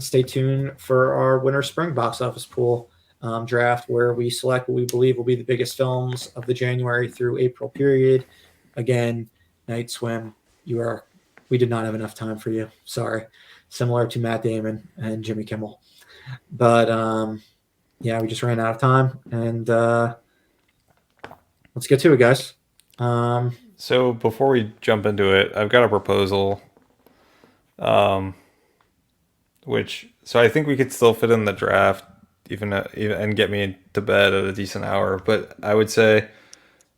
stay tuned for our winter spring box office pool draft, where we select what we believe will be the biggest films of the January through April period. Again, Night Swim, we did not have enough time for you. Sorry. Similar to Matt Damon and Jimmy Kimmel. But yeah, we just ran out of time, and let's get to it, guys. So before we jump into it, I've got a proposal. Um, so I think we could still fit in the draft, even and get me to bed at a decent hour. But I would say,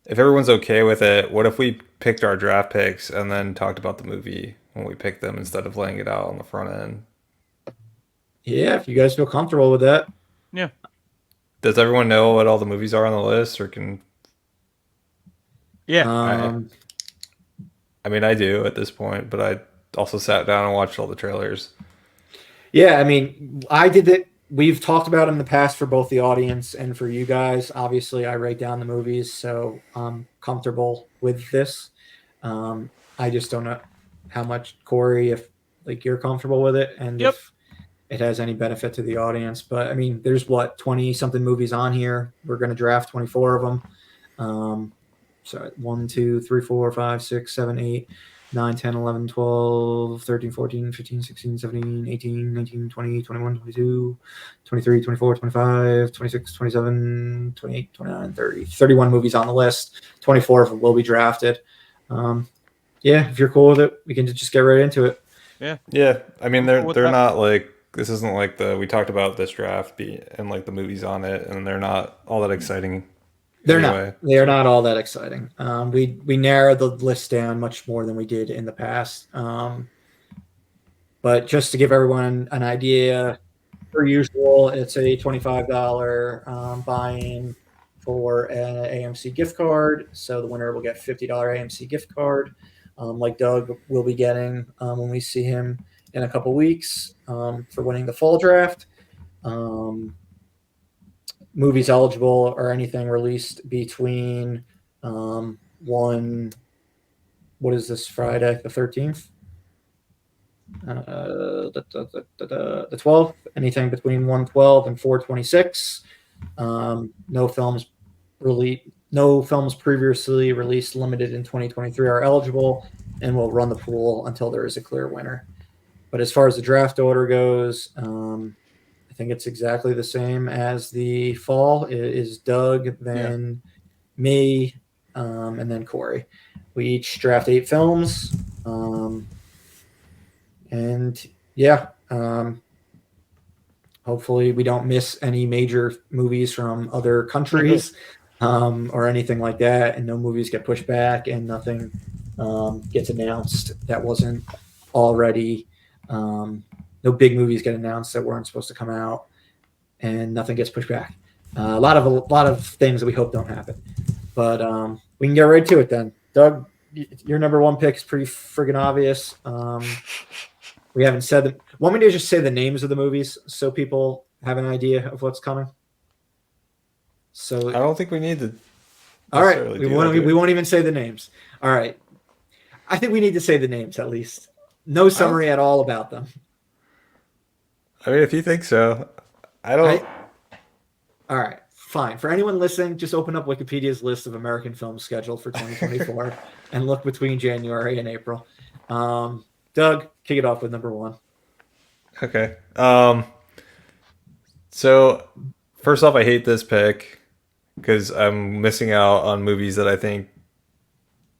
if everyone's okay with it, what if we picked our draft picks and then talked about the movie when we picked them instead of laying it out on the front end? Yeah, if you guys feel comfortable with that. Yeah. Does everyone know what all the movies are on the list, or can Yeah. I mean, I do at this point, but I also sat down and watched all the trailers. Yeah, I mean, I did it. We've talked about in the past for both the audience and for you guys. Obviously, I write down the movies, so I'm comfortable with this. I just don't know how much, Corey, if like you're comfortable with it, and Yep. if it has any benefit to the audience. But I mean, there's 20 something movies on here. We're going to draft 24 of them. So 1, 2, 3, 4, 5, 6, 7, 8, 9, 10, 11, 12, 13, 14, 15, 16, 17, 18, 19, 20, 21, 22, 23, 24, 25, 26, 27, 28, 29, 30. 31 movies on the list. 24 of them will be drafted. Yeah, if you're cool with it, we can just get right into it. Yeah. I mean, I'm cool they're with that. not like, this isn't like we talked about this draft and like the movies on it, and they're not all that exciting. They're anyway. not. They are not all that exciting. We narrowed the list down much more than we did in the past. But just to give everyone an idea, per usual, it's a $25 buy-in for an AMC gift card. So the winner will get $50 AMC gift card, like Doug will be getting when we see him in a couple weeks for winning the fall draft. Movies eligible or anything released between what is this, Friday the 13th? The 12th, anything between 112 and 426. No films previously released limited in 2023 are eligible, and we'll run the pool until there is a clear winner. But as far as the draft order goes, I think it's exactly the same as the fall. It is Doug, then me, and then Corey. We each draft 8 films. And yeah, hopefully we don't miss any major movies from other countries or anything like that, and no movies get pushed back, and nothing gets announced that wasn't already. No big movies get announced that weren't supposed to come out, and nothing gets pushed back. A lot of things that we hope don't happen. But we can get right to it then. Doug, your number one pick is pretty friggin' obvious. We haven't said them. Want me to just say the names of the movies so people have an idea of what's coming? So I don't think we need to. All right, we won't even say the names. All right, I think we need to say the names at least. No summary at all about them. I mean, if you think so, I don't. All right, fine. For anyone listening, just open up Wikipedia's list of American films scheduled for 2024 and look between January and April. Doug, kick it off with number 1. Okay. So first off, I hate this pick because I'm missing out on movies that I think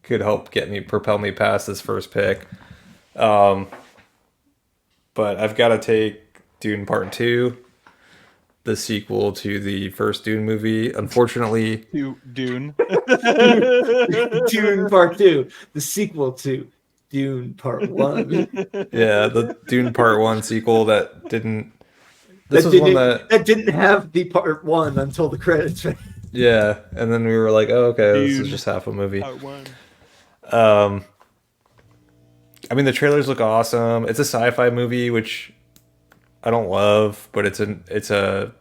could help propel me past this first pick. But I've got to take Dune Part 2, the sequel to the first Dune movie. Unfortunately, Dune. Dune Part 2, the sequel to Dune Part 1. Yeah, the Dune Part 1 sequel that didn't. That didn't have the Part 1 until the credits. Yeah, and then we were like, oh, okay, Dune this is just half a movie. Part 1. I mean, the trailers look awesome. It's a sci-fi movie, which I don't love, but it's a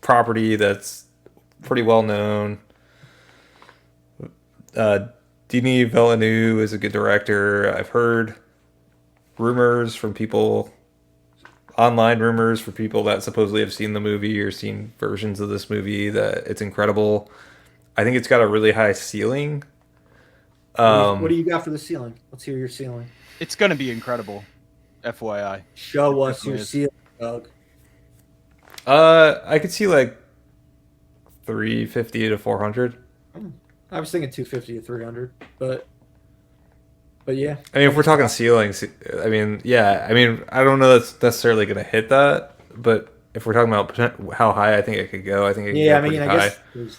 property that's pretty well known. Denis Villeneuve is a good director. I've heard rumors from people online rumors for people that supposedly have seen the movie or seen versions of this movie that it's incredible. I think it's got a really high ceiling. What do Um, you got for the ceiling? Let's hear your ceiling. It's going to be incredible. FYI. Show It us your definitely is. ceiling, Doug. I could see like 350 to 400. I was thinking 250 to 300, but yeah. I mean, if we're talking ceilings, I mean, yeah, I mean, I don't know that's necessarily going to hit that, but if we're talking about how high I think it could go, I think it can Yeah, go I pretty mean, I high. guess there's,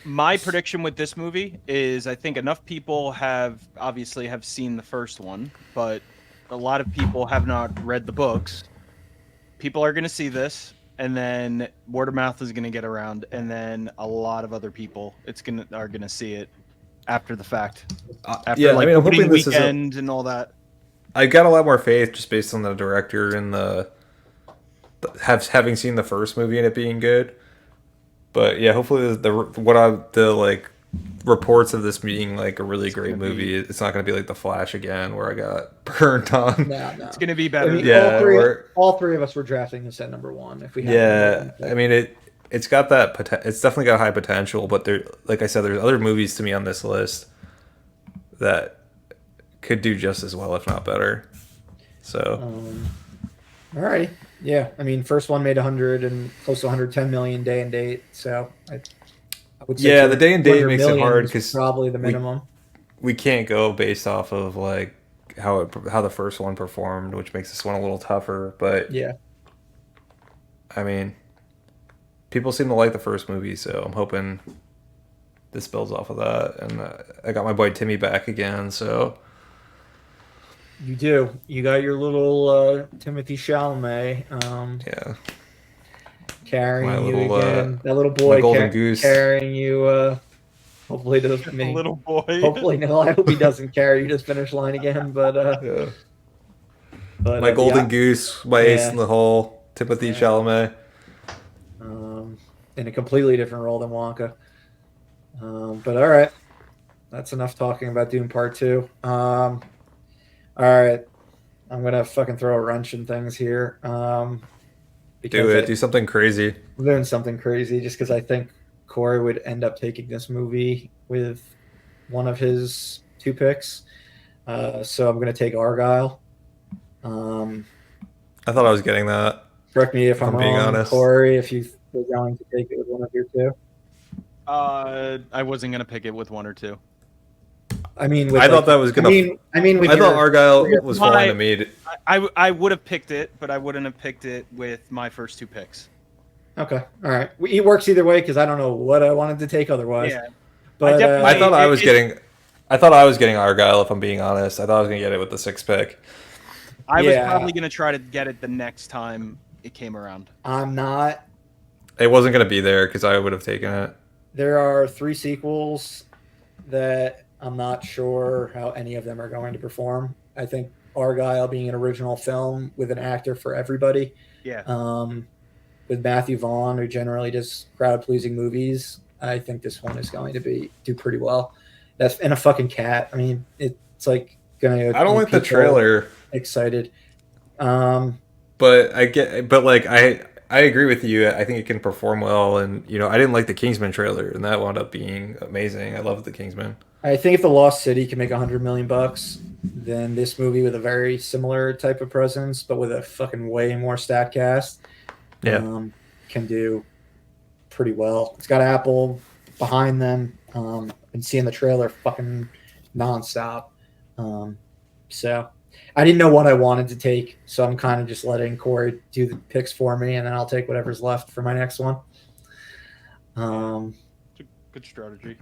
My prediction with this movie is I think enough people have obviously have seen the first one, but a lot of people have not read the books. People are going to see this, and then word of mouth is going to get around, and then a lot of other people are going to see it after the fact, after Yeah, I like mean, I'm opening hoping this isn't. weekend and all that. I got a lot more faith just based on the director and having seen the first movie and it being good. But yeah, hopefully the like reports of this being like a really great movie. It's not going to be like The Flash again, where I got burnt on. no. It's going to be I better. mean, Yeah, all three of us were drafting this at number one. If we had Yeah, I mean it's got that it's definitely got high potential, but there, like I said, there's other movies to me on this list that could do just as well, if not better. So alrighty. Yeah, I mean, first one made 100 and close to 110 million day and date. So I would say yeah, the day and date 200 makes it million hard is because probably the minimum. we can't go based off of like how the first one performed, which makes this one a little tougher. But Yeah. I mean, people seem to like the first movie, so I'm hoping this builds off of that. And I got my boy Timmy back again, so You do. You got your little Timothy Chalamet yeah, carrying my you little, again. That little my boy golden goose. carrying you. Hopefully doesn't A make. little boy. Hopefully no. I hope he doesn't carry you to the finish line again. But Yeah. but My golden yeah, goose, my ace Yeah. in the hole, Timothy Chalamet. in a completely different role than Wonka. But all right, that's enough talking about Dune Part Two. All right, I'm gonna fucking throw a wrench in things here. Because Do it. Do something crazy. I'm doing something crazy just because I think Corey would end up taking this movie with one of his two picks. So I'm going to take Argyle. I thought I was getting that. Correct me if I'm being wrong, honest. Corey, if you were going to take it with one of your two. I wasn't going to pick it with one or two. I mean, with I thought that was gonna. I mean, with I thought your, Argyle was my- fine to me. I would have picked it, but I wouldn't have picked it with my first two picks. Okay, all right. It works either way because I don't know what I wanted to take otherwise. Yeah. But definitely- I thought I was it- getting. I thought I was getting Argyle. If I'm being honest, I thought I was gonna get it with the sixth pick. I was Yeah. probably going to try to get it the next time it came around. I'm not. It wasn't gonna be there because I would have taken it. There are 3 sequels that I'm not sure how any of them are going to perform. I think Argyle being an original film with an actor for everybody, Yeah. with Matthew Vaughn, who generally does crowd-pleasing movies, I think this one is going to do pretty well. That's and a fucking cat. I mean, it's like gonna. I don't like the people trailer, Excited. but I get. But like I agree with you. I think it can perform well, and I didn't like the Kingsman trailer, and that wound up being amazing. I loved the Kingsman. I think if The Lost City can make $100 million, then this movie with a very similar type of presence, but with a fucking way more stacked cast, can do pretty well. It's got Apple behind them. Been seeing the trailer fucking nonstop. So I didn't know what I wanted to take, so I'm kind of just letting Corey do the picks for me, and then I'll take whatever's left for my next one. Good strategy.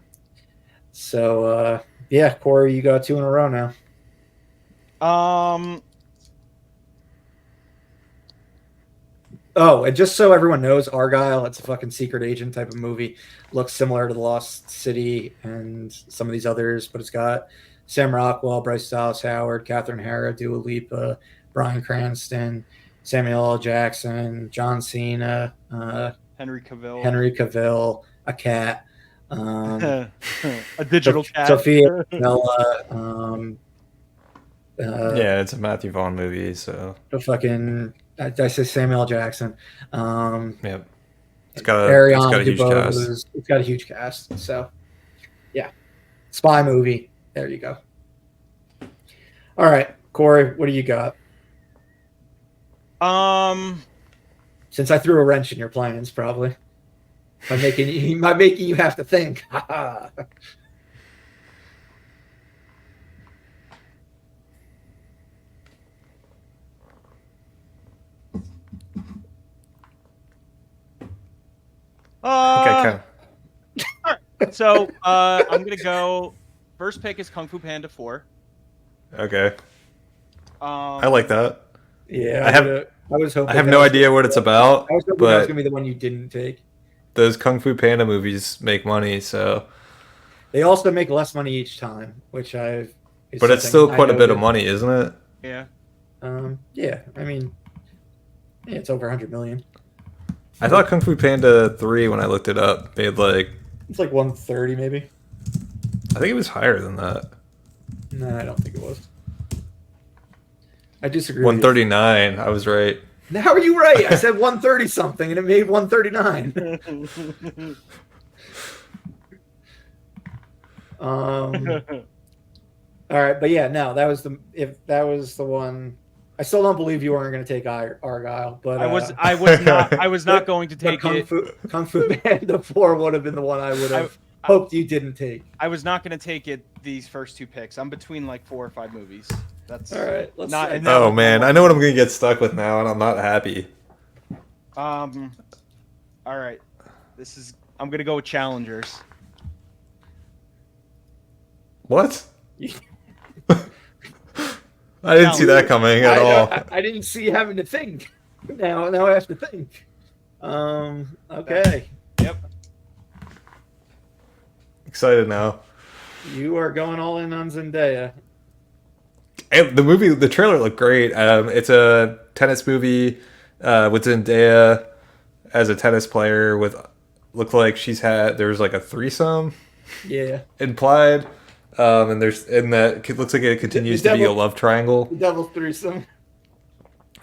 So yeah, Corey, you got 2 in a row now. Oh, and just so everyone knows, Argyle, it's a fucking secret agent type of movie. Looks similar to The Lost City and some of these others, but it's got Sam Rockwell, Bryce Dallas Howard, Catherine Hara, Dua Lipa, Bryan Cranston, Samuel L. Jackson, John Cena, Henry Cavill. Henry Cavill, a cat. A digital cat. Sophia Bella, Yeah, it's a Matthew Vaughn movie, so the fucking I say Samuel L. Jackson. Yep. It's got Ariana a huge cast. DeBose. It's got a huge cast. So, yeah. Spy movie. There you go. All right, Corey, what do you got? Since I threw a wrench in your plans, probably by making you have to think. I So I'm gonna go. First pick is Kung Fu Panda 4. Okay. I like that. Yeah, I was hoping. I have no idea what it's about, I was hoping that was but gonna be the one you didn't take. those Kung Fu Panda movies make money, so. They also make less money each time, which I've. But it's still quite a bit of money, isn't it? Yeah. Yeah. I mean, yeah, it's over 100 million. I thought Kung Fu Panda 3, when I looked it up, made like. It's like 130 maybe. I think it was higher than that. No, I don't think it was. I disagree. 139. I was right. How are you right? I said 130 something, and it made 139. All right, but yeah, no, that was the one. I still don't believe you weren't going to take Argyle, but I was not going to take Kung Fu Panda 4 would have been the one I would have hoped you didn't take. I was not going to take it. These first two picks, I'm between like 4 or 5 movies. That's all right. Oh man, I know what I'm going to get stuck with now, and I'm not happy. All right, I'm going to go with Challengers. What? I didn't see that coming at all. I didn't see having to think. Now I have to think. Okay. Yep. Excited now. You are going all in on Zendaya. The trailer looked great. It's a tennis movie with Zendaya as a tennis player. Looked like there was like a threesome. Yeah. Implied. And it looks like it continues to be a love triangle. The devil's threesome.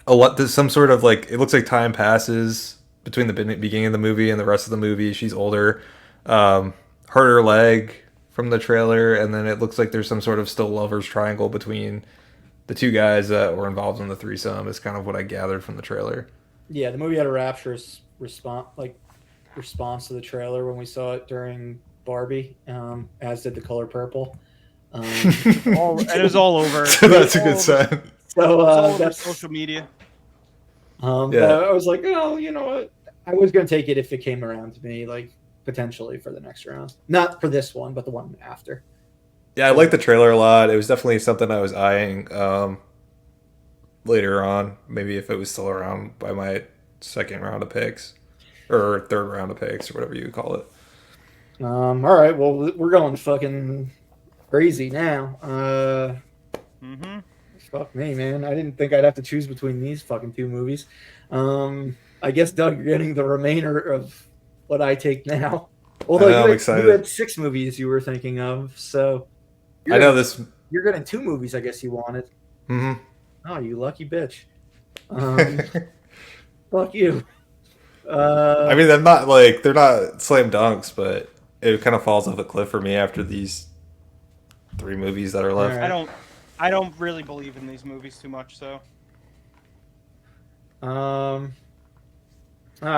There's some sort of like, it looks like time passes between the beginning of the movie and the rest of the movie. She's older. Hurt her leg from the trailer, and then it looks like there's some sort of still lovers triangle between the two guys that were involved in the threesome. Is kind of what I gathered from the trailer. Yeah, the movie had a rapturous response to the trailer when we saw it during Barbie, as did The Color Purple. And it was all over. So that's a good sign. So that's social media. I was like, oh, you know what? I was going to take it if it came around to me, like potentially for the next round. Not for this one, but the one after. Yeah, I liked the trailer a lot. It was definitely something I was eyeing later on. Maybe if it was still around by my second round of picks or third round of picks or whatever you would call it. All right. Well, we're going fucking crazy now. Fuck me, man. I didn't think I'd have to choose between these fucking two movies. I guess, Doug, you're getting the remainder of what I take now. Although I'm excited. You had 6 movies you were thinking of, so I know this. You're getting 2 movies, I guess you wanted. Mm-hmm. Oh, you lucky bitch. Fuck you. I mean, they're not slam dunks, but it kind of falls off a cliff for me after these 3 movies that are left. Right. I don't really believe in these movies too much, so. I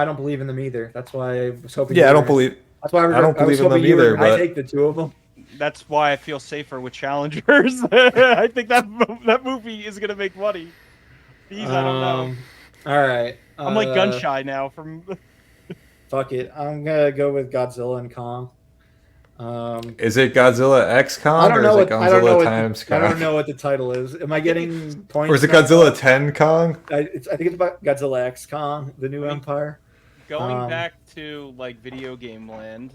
don't believe in them either. That's why I was hoping. Yeah, I don't believe. That's why I don't believe in them either. But I take the 2 of them. That's why I feel safer with Challengers. I think that movie is gonna make money. These I don't know. All right. I'm like gun shy now. Fuck it. I'm gonna go with Godzilla and Kong. Is it Godzilla X Kong or is it Godzilla times Kong? I don't know what the title is. Am I getting points? Or is it Godzilla 10 Kong? I think it's about Godzilla X Kong, the new empire. Going back to like video game land,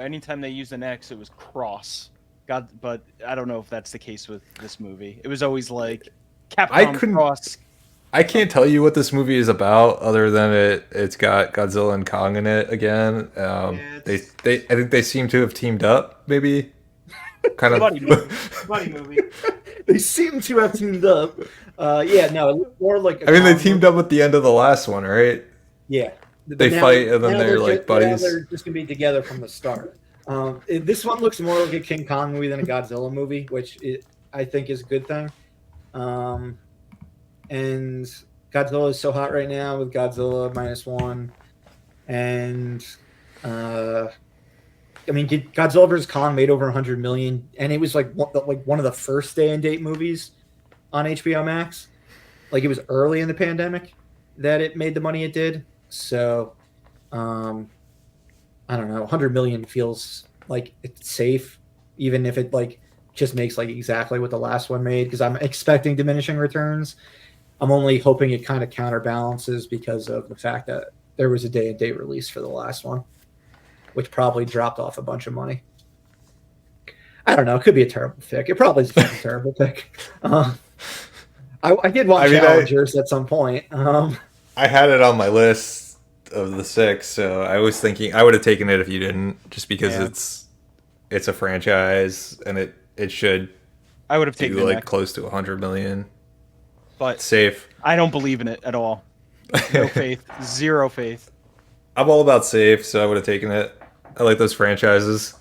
anytime they use an X, it was cross. But I don't know if that's the case with this movie. It was always like Capcom cross. I can't tell you what this movie is about other than it's got Godzilla and Kong in it again. I think they seem to have teamed up, maybe. Kind of buddy movie. They seem to have teamed up. Yeah, no, it looks more like a I mean, they comic teamed book. up at the end of the last one, right? Yeah, They but fight and then they're like now buddies. they're just gonna be together from the start. This one looks more like a King Kong movie than a Godzilla movie, which I think is a good thing. Um, and Godzilla is so hot right now with Godzilla -1, and I mean, Godzilla vs Kong made over 100 million, and it was like one of the first day and date movies on HBO Max. Like it was early in the pandemic that it made the money it did. So, I don't know, 100 million feels like it's safe, even if it like just makes like exactly what the last one made. Because I'm expecting diminishing returns. I'm only hoping it kind of counterbalances because of the fact that there was a day and date release for the last one, which probably dropped off a bunch of money. I don't know. It could be a terrible pick. It probably is a terrible pick. I did want Challengers at some point. I had it on my list of the 6, so I was thinking I would have taken it if you didn't, just because it's a franchise and it should. I would have taken it like close to 100 million, but safe. I don't believe in it at all. No faith, zero faith. I'm all about safe, so I would have taken it. I like those franchises,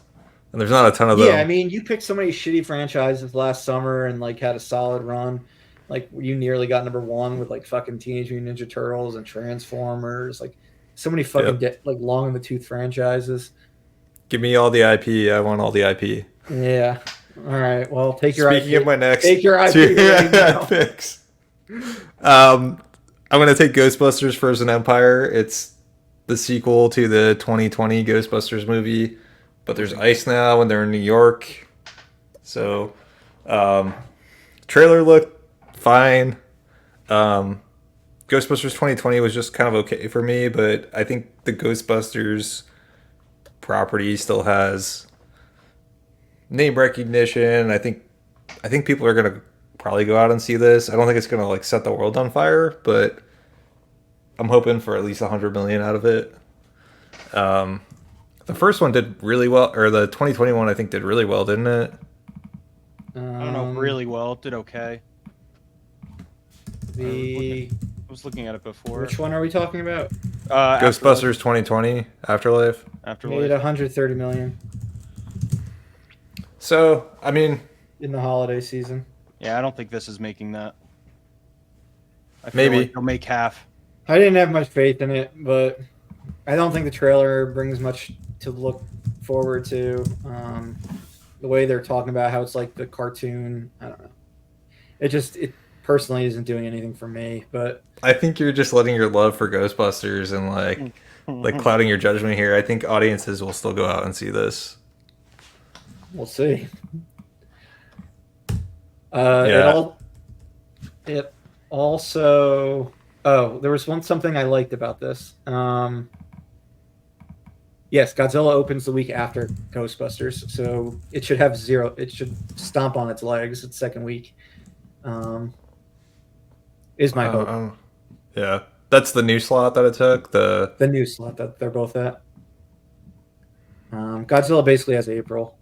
and there's not a ton of them. Yeah, I mean, you picked so many shitty franchises last summer and like had a solid run. Like you nearly got #1 with like fucking Teenage Mutant Ninja Turtles and Transformers. Like so many fucking like long in the tooth franchises. Give me all the IP. I want all the IP. Yeah. All right. Well, take your Speaking IP. of my next take your IP right picks. I'm gonna take Ghostbusters: Frozen Empire. It's the sequel to the 2020 Ghostbusters movie, but there's ice now and they're in New York. So, trailer looked fine. Ghostbusters 2020 was just kind of okay for me, but I think the Ghostbusters property still has name recognition. I think people are gonna probably go out and see this. I don't think it's gonna like set the world on fire, but I'm hoping for at least 100 million out of it. The first one did really well, or the 2021 I think did really well, didn't it? I don't know, really well. It did okay. I was looking at it before. Which one are we talking about? Ghostbusters 2020 Afterlife. Made 130 million. So, I mean, in the holiday season. Yeah, I don't think this is making that. I feel Maybe like they'll make half. I didn't have much faith in it, but I don't think the trailer brings much to look forward to. The way they're talking about how it's like the cartoon, I don't know. It personally isn't doing anything for me, but I think you're just letting your love for Ghostbusters and like clouding your judgment here. I think audiences will still go out and see this. We'll see. It also. Oh, there was something I liked about this. Yes, Godzilla opens the week after Ghostbusters, so it should have zero. It should stomp on its legs its second week. Is my hope. Yeah, that's the new slot that it took. The new slot that they're both at. Godzilla basically has April,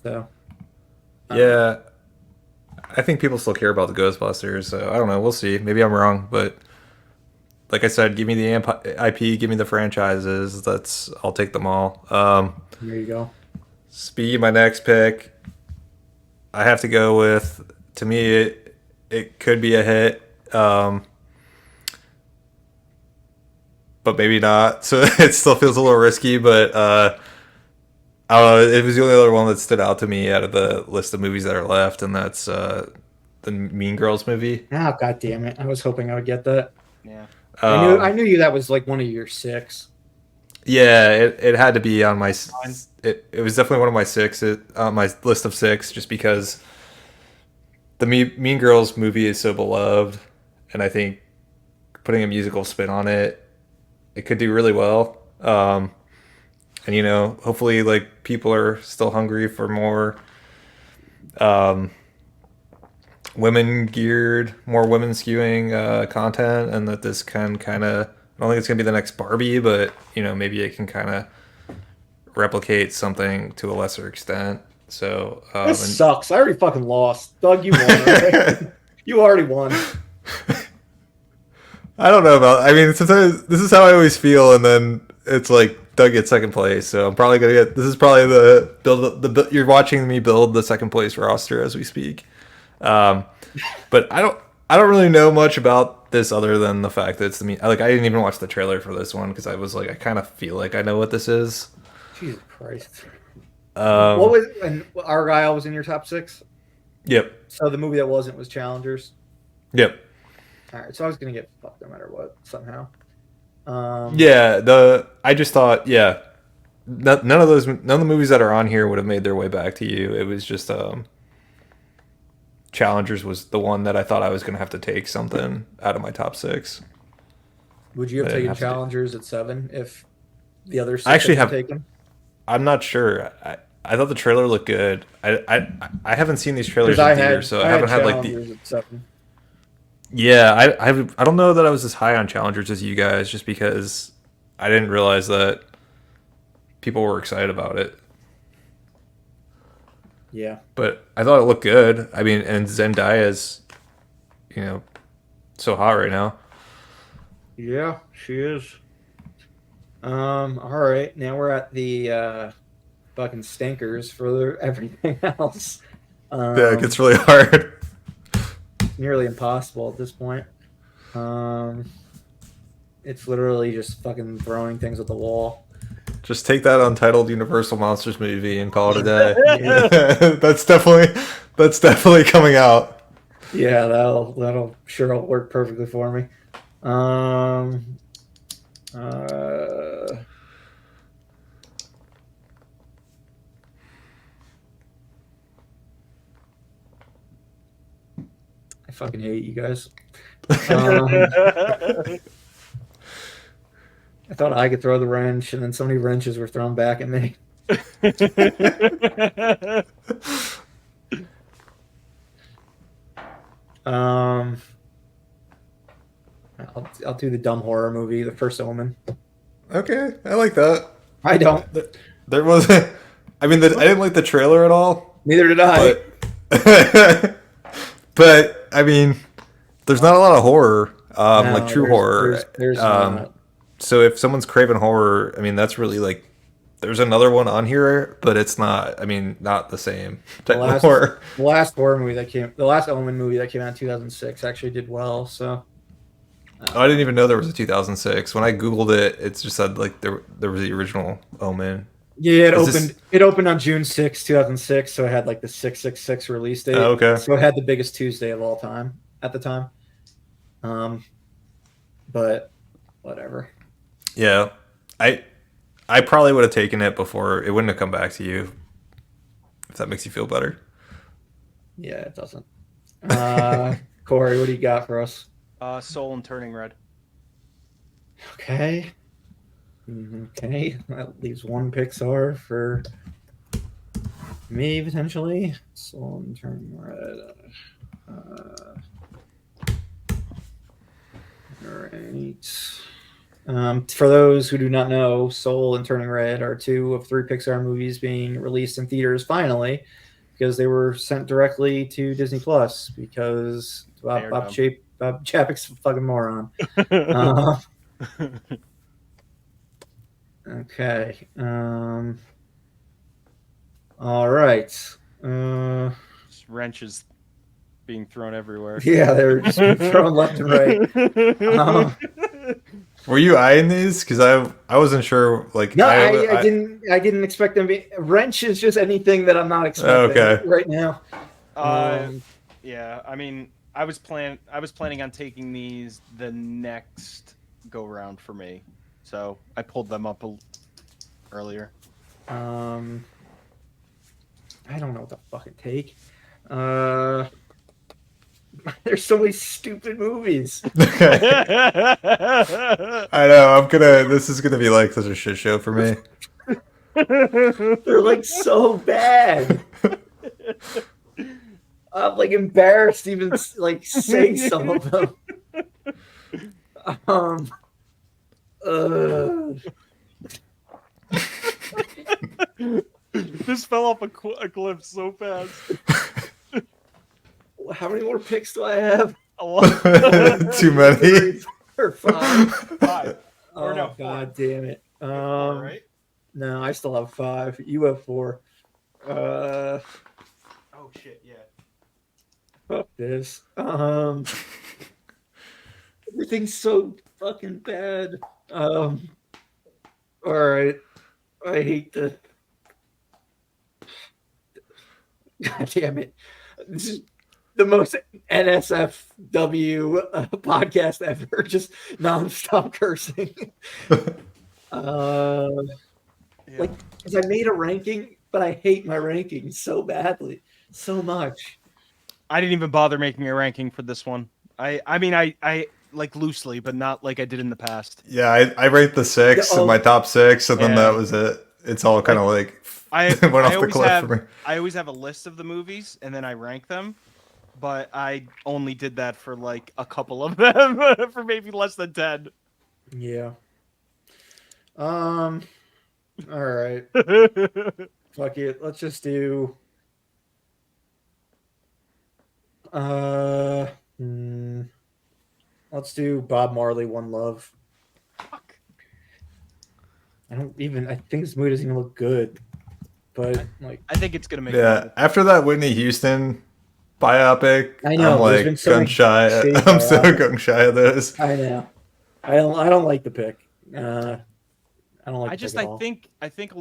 so. Yeah, I think people still care about the Ghostbusters. So I don't know. We'll see. Maybe I'm wrong, but like I said, give me the IP, give me the franchises. I'll take them all. There you go. Speaking of my next pick, I have to go with. To me, it could be a hit, but maybe not. So it still feels a little risky. But I don't know. It was the only other one that stood out to me out of the list of movies that are left, and that's the Mean Girls movie. Oh, God damn it! I was hoping I would get that. Yeah. I knew you. That was like one of your 6. Yeah, it had to be on my. It was definitely one of my 6 on my list of 6, just because the Mean Girls movie is so beloved, and I think putting a musical spin on it, it could do really well. And hopefully, like people are still hungry for more women skewing content, and that this can kind of. I don't think it's gonna be the next Barbie, but maybe it can kind of replicate something to a lesser extent. So This sucks. I already fucking lost. Doug, you won. Right? You already won. I don't know about. I mean, sometimes this is how I always feel, and then it's like Doug gets second place. So I'm probably gonna get. This is probably the build. You're watching me build the second place roster as we speak. But I don't. I don't really know much about this other than the fact that it's the. Like I didn't even watch the trailer for this one because I was like, I kind of feel like I know what this is. Jesus Christ. What was and Argyle was in your top 6? Yep. So the movie that wasn't was Challengers. Yep. All right, so I was gonna get fucked no matter what somehow. Yeah. I just thought none of the movies that are on here would have made their way back to you. It was just Challengers was the one that I thought I was gonna have to take something out of my top 6. Would you have I didn't taken have to Challengers at 7 if the other 6 I actually had been have. taken? I'm not sure. I thought the trailer looked good. I haven't seen these trailers Because in theaters, so I haven't had like the. Challengers at 7. Yeah, I don't know that I was as high on Challengers as you guys, just because I didn't realize that people were excited about it. Yeah. But I thought it looked good. I mean, and Zendaya's, so hot right now. Yeah, she is. All right. Now we're at the fucking stinkers for everything else. Yeah, it gets really hard. Nearly impossible at this point. It's literally just fucking throwing things at the wall. Just take that untitled Universal Monsters movie and call it a day. That's definitely coming out. Yeah, that'll sure work perfectly for me. I fucking hate you guys. I thought I could throw the wrench, and then so many wrenches were thrown back at me. I'll do the dumb horror movie, The First Omen. Okay, I like that. I don't. There wasn't. I mean, I didn't like the trailer at all. Neither did I. But I mean, there's not a lot of horror, No, like true horror. There's not. So if someone's craving horror, I mean, that's really like. There's another one on here, but it's not. I mean, not the same type of horror. The last Omen movie that came out in 2006 actually did well. So. I didn't even know there was a 2006. When I googled it, it just said like there was the original Omen. Yeah, it opened on June 6, 2006, so it had like the 666 release date. Oh, okay. So it had the biggest Tuesday of all time at the time. But whatever. Yeah. I probably would have taken it before. It wouldn't have come back to you. If that makes you feel better. Yeah, it doesn't. Corey, what do you got for us? Soul and Turning Red. Okay. Okay. That leaves one Pixar for me, potentially. Soul and Turning Red. All right. For those who do not know, Soul and Turning Red are 2 of 3 Pixar movies being released in theaters finally, because they were sent directly to Disney Plus because Bob Chapek's a fucking moron. Okay. All right. Wrenches being thrown everywhere. Yeah, they were just thrown left and right. Were you eyeing these? Because I wasn't sure. Like no, I didn't expect them to be. Wrench is just anything that I'm not expecting right now. Yeah, I mean, I was planning on taking these the next go round for me, so I pulled them up earlier. I don't know what to fucking take. There's so many stupid movies. I know. This is gonna be like such a shit show for me. They're like so bad. I'm like embarrassed to even like say some of them. This fell off a cliff so fast. How many more picks do I have? A lot. Too many. 4 or 5. 5. Or Oh no, 4. god damn it. 4, right? No, I still have 5. You have 4. Oh shit, yeah. Fuck this. Everything's so fucking bad. All right. I hate the. God damn it. This is the most NSFW podcast ever. Just nonstop cursing. Like, because I made a ranking, but I hate my ranking so badly, so much. I didn't even bother making a ranking for this one. I mean, I like loosely, but not like I did in the past. Yeah, I rate the 6 in my top 6, and then that was it. It's all kind of like went off the cliff for me. I always have a list of the movies, and then I rank them. But I only did that for like a couple of them, for maybe less than 10. Yeah. All right. Fuck it. Let's just do. Let's do Bob Marley, One Love. Fuck. I think this movie doesn't even look good. But like, I think it's gonna make. Yeah, after that Whitney Houston biopic, I know, I'm like been so gun shy. I'm so gun shy of this. I know. I don't like the pick. I don't like. I think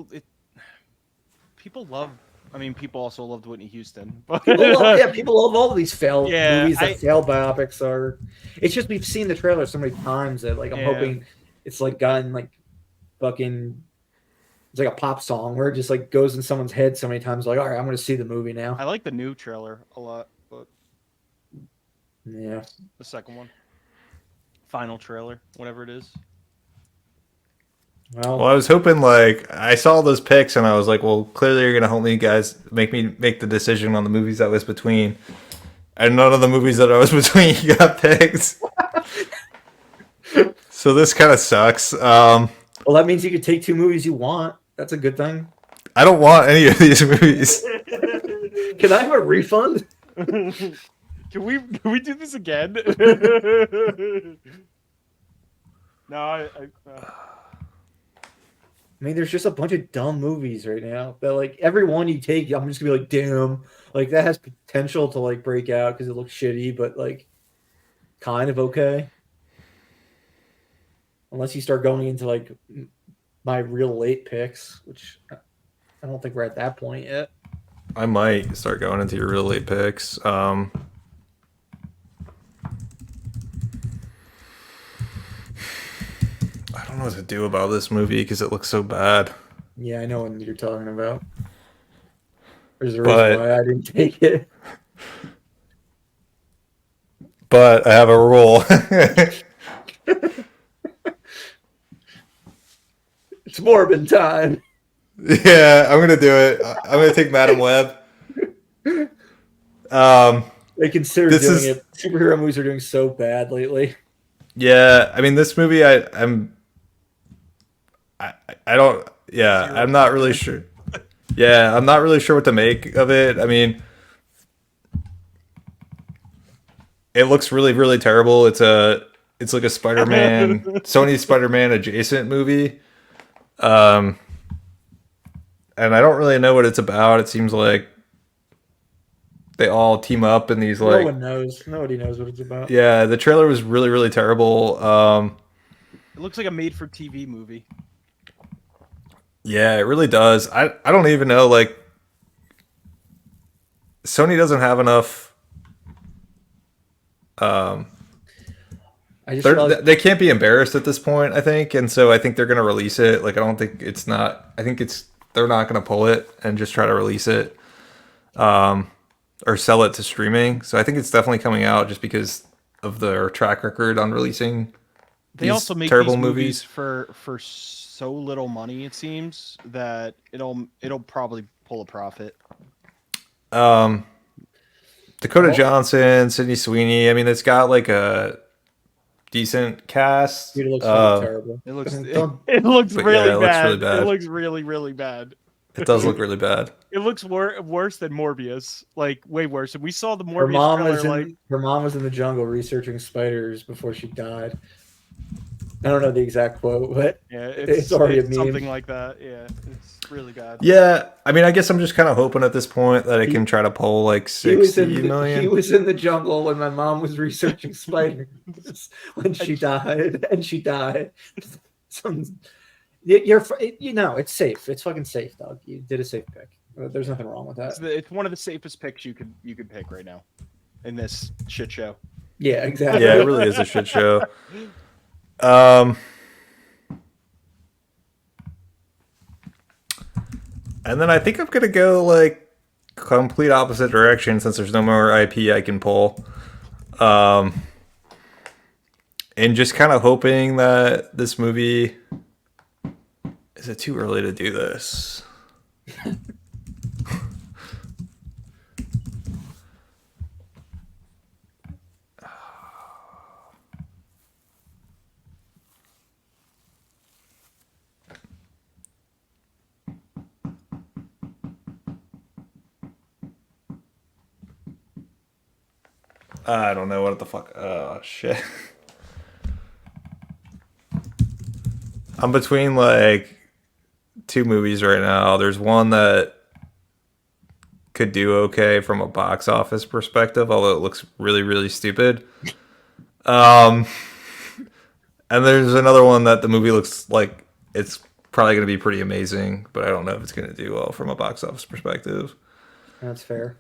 people love. I mean, people also loved Whitney Houston. But people love all of these failed movies that failed biopics are. It's just we've seen the trailer so many times that like I'm hoping it's like gotten like fucking. It's like a pop song where it just like goes in someone's head so many times. Like, all right, I'm going to see the movie now. I like the new trailer a lot, but yeah, the second one, final trailer, whatever it is. Well, I was hoping like I saw those picks and I was like, well, clearly you're gonna help me guys make the decision on the movies I was between, and none of the movies that I was between you got picked. So this kind of sucks. Well, that means you could take 2 movies you want. That's a good thing. I don't want any of these movies. Can I have a refund? Can we do this again? No, I mean, there's just a bunch of dumb movies right now that, like, every one you take, I'm just gonna be like, damn, like that has potential to like break out because it looks shitty, but like, kind of okay. Unless you start going into like my real late picks, which I don't think we're at that point yet. I might start going into your real late picks. I don't know what to do about this movie because it looks so bad. Yeah, I know what you're talking about. There's a reason why I didn't take it. But I have a rule. It's Morbin time. Yeah, I'm gonna do it. I'm gonna take Madam Web. They consider doing it. Superhero movies are doing so bad lately. Yeah, I mean, this movie, I don't. Yeah, I'm not really sure. Yeah, I'm not really sure what to make of it. I mean, it looks really, really terrible. It's like a Spider-Man, Sony Spider-Man adjacent movie. And I don't really know what it's about. It seems like they all team up in these like. No one knows. Nobody knows what it's about. Yeah, the trailer was really, really terrible. It looks like a made-for-TV movie. Yeah, it really does. I don't even know. Like, Sony doesn't have enough. They can't be embarrassed at this point, I think, and so I think they're going to release it. Like, I don't think it's not. I think they're not going to pull it and just try to release it, or sell it to streaming. So I think it's definitely coming out just because of their track record on releasing. They also make terrible these movies for so little money. It seems that it'll probably pull a profit. Dakota Johnson, Sydney Sweeney. I mean, it's got like a decent cast. It looks terrible. It looks really bad. It looks really, really bad. It does look really bad. It looks worse than Morbius, like way worse. And we saw the Her Morbius mom trailer. was in her mom was in the jungle researching spiders before she died. I don't know the exact quote, but yeah, it's already a meme. something like that. Yeah, it's really bad. Yeah, I mean, I guess I'm just kind of hoping at this point that it can try to pull like 60 million. He was in the jungle when my mom was researching spiders when she died, and she died. It's safe. It's fucking safe, dog. You did a safe pick. There's nothing wrong with that. It's one of the safest picks you could pick right now in this shit show. Yeah, exactly. Yeah, it really is a shit show. And then I think I'm gonna go like complete opposite direction since there's no more IP I can pull. And just kind of hoping that this movie, is it too early to do this? I don't know what the fuck. Oh shit. I'm between like two movies right now. There's one that could do okay from a box office perspective, although it looks really, really stupid. And there's another one that the movie looks like it's probably going to be pretty amazing, but I don't know if it's going to do well from a box office perspective. That's fair.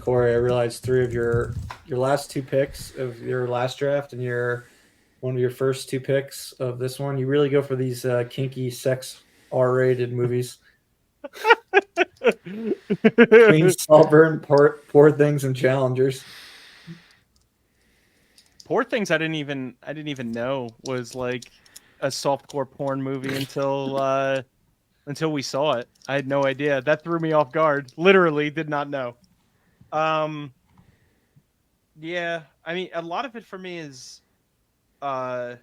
Corey, I realized three of your last two picks of your last draft and one of your first two picks of this one, you really go for these kinky sex R-rated movies. Between Saltburn, Poor Things, and Challengers. Poor Things I didn't even know was like a softcore porn movie until we saw it. I had no idea. That threw me off guard. Literally did not know. Yeah, I mean, a lot of it for me is, it's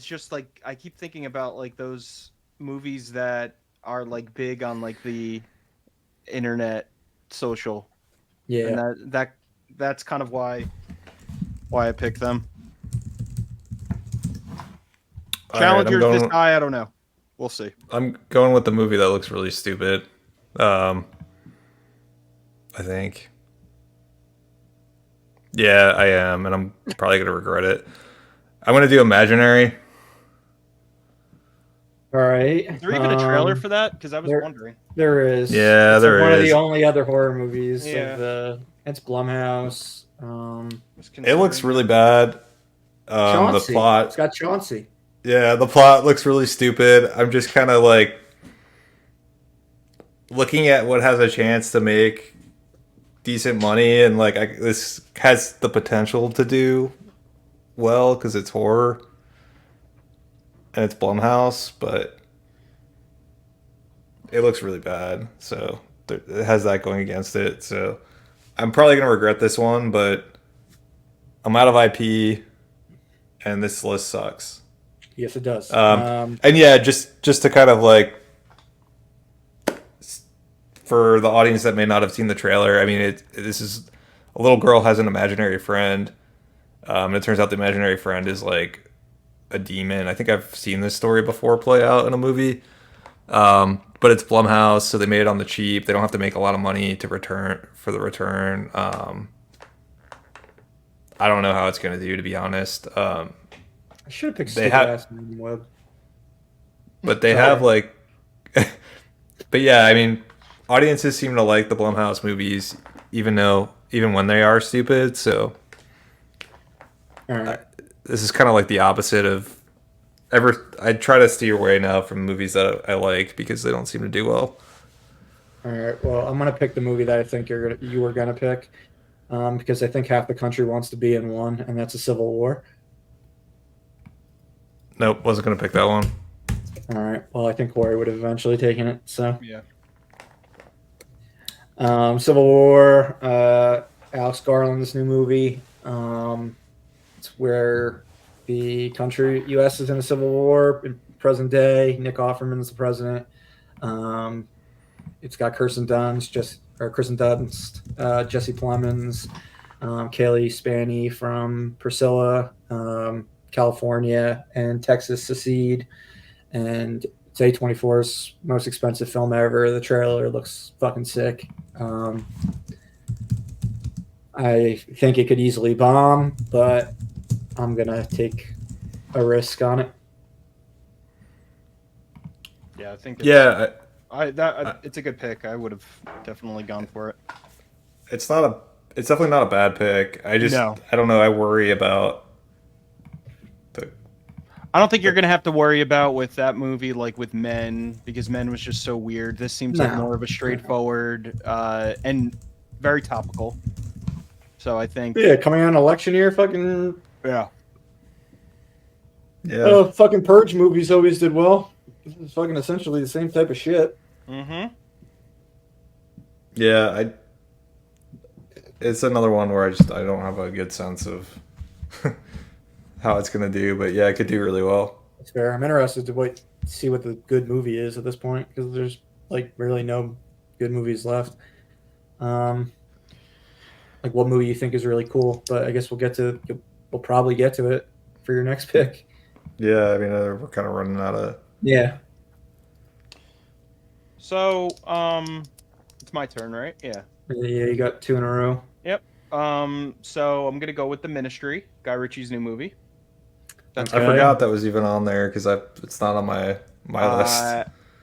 just like I keep thinking about like those movies that are like big on like the internet, social. Yeah, and that's kind of why I picked them. Challengers this high, I don't know. We'll see. I'm going with the movie that looks really stupid. I think. Yeah, I am, and I'm probably gonna regret it. I'm gonna do Imaginary. all right. Is there even a trailer for that? Because I was wondering. There is. Yeah, it's there one is. of the only other horror movies. Yeah. It's Blumhouse. It looks really bad. Chauncey. The plot. It's got Chauncey. Yeah, the plot looks really stupid. I'm just kind of like looking at what has a chance to make decent money, and like this has the potential to do well because it's horror and it's Blumhouse, but it looks really bad. So it has that going against it. So I'm probably gonna regret this one, but I'm out of IP, and this list sucks. Yes, it does. And yeah, just to kind of like, for the audience that may not have seen the trailer, I mean, this is a little girl has an imaginary friend, and it turns out the imaginary friend is like a demon. I think I've seen this story before play out in a movie, but it's Blumhouse, so they made it on the cheap. They don't have to make a lot of money to return. I don't know how it's going to do, to be honest. I should have picked Stupid-Ass Man Web. But they have like, but yeah, I mean, audiences seem to like the Blumhouse movies, even when they are stupid. So all right. this is kind of like the opposite of I try to steer away now from movies that I like because they don't seem to do well. All right. Well, I'm gonna pick the movie that I think you were gonna pick, because I think half the country wants to be in one, and that's a civil war. Nope, wasn't gonna pick that one. All right. Well, I think Corey would have eventually taken it. So, Yeah. Civil War. Alex Garland's new movie. It's where the country U.S. is in a civil war in present day. Nick Offerman's the president. Um, it's got Kirsten Dunst, Jesse Plemons, Kaylee Spaney from Priscilla, California, and Texas secede. And it's A24's most expensive film ever. The trailer looks fucking sick. I think it could easily bomb, but I'm gonna take a risk on it. Yeah, I think it's, Yeah, it's a good pick. I would have definitely gone for it. it's not a. It's definitely not a bad pick. No. I don't know. I worry about the. I don't think you're gonna have to worry about with that movie like with Men, because Men was just so weird. This seems like No. more of a straightforward and very topical. So I think Yeah, coming on election year, fucking yeah. fucking Purge movies always did well. It's fucking essentially the same type of shit. Mm-hmm. Yeah, it's another one where I don't have a good sense of how it's gonna do, but yeah, it could do really well. That's fair. I'm interested to see what the good movie is at this point, because there's like really no good movies left. Like what movie you think is really cool, but I guess we'll probably get to it for your next pick. Yeah, I mean we're kind of running out of. Yeah. So it's my turn, right? Yeah. Yeah, you got two in a row. Yep. So I'm gonna go with The Ministry, Guy Ritchie's new movie. That's I forgot that was even on there because it's not on my list.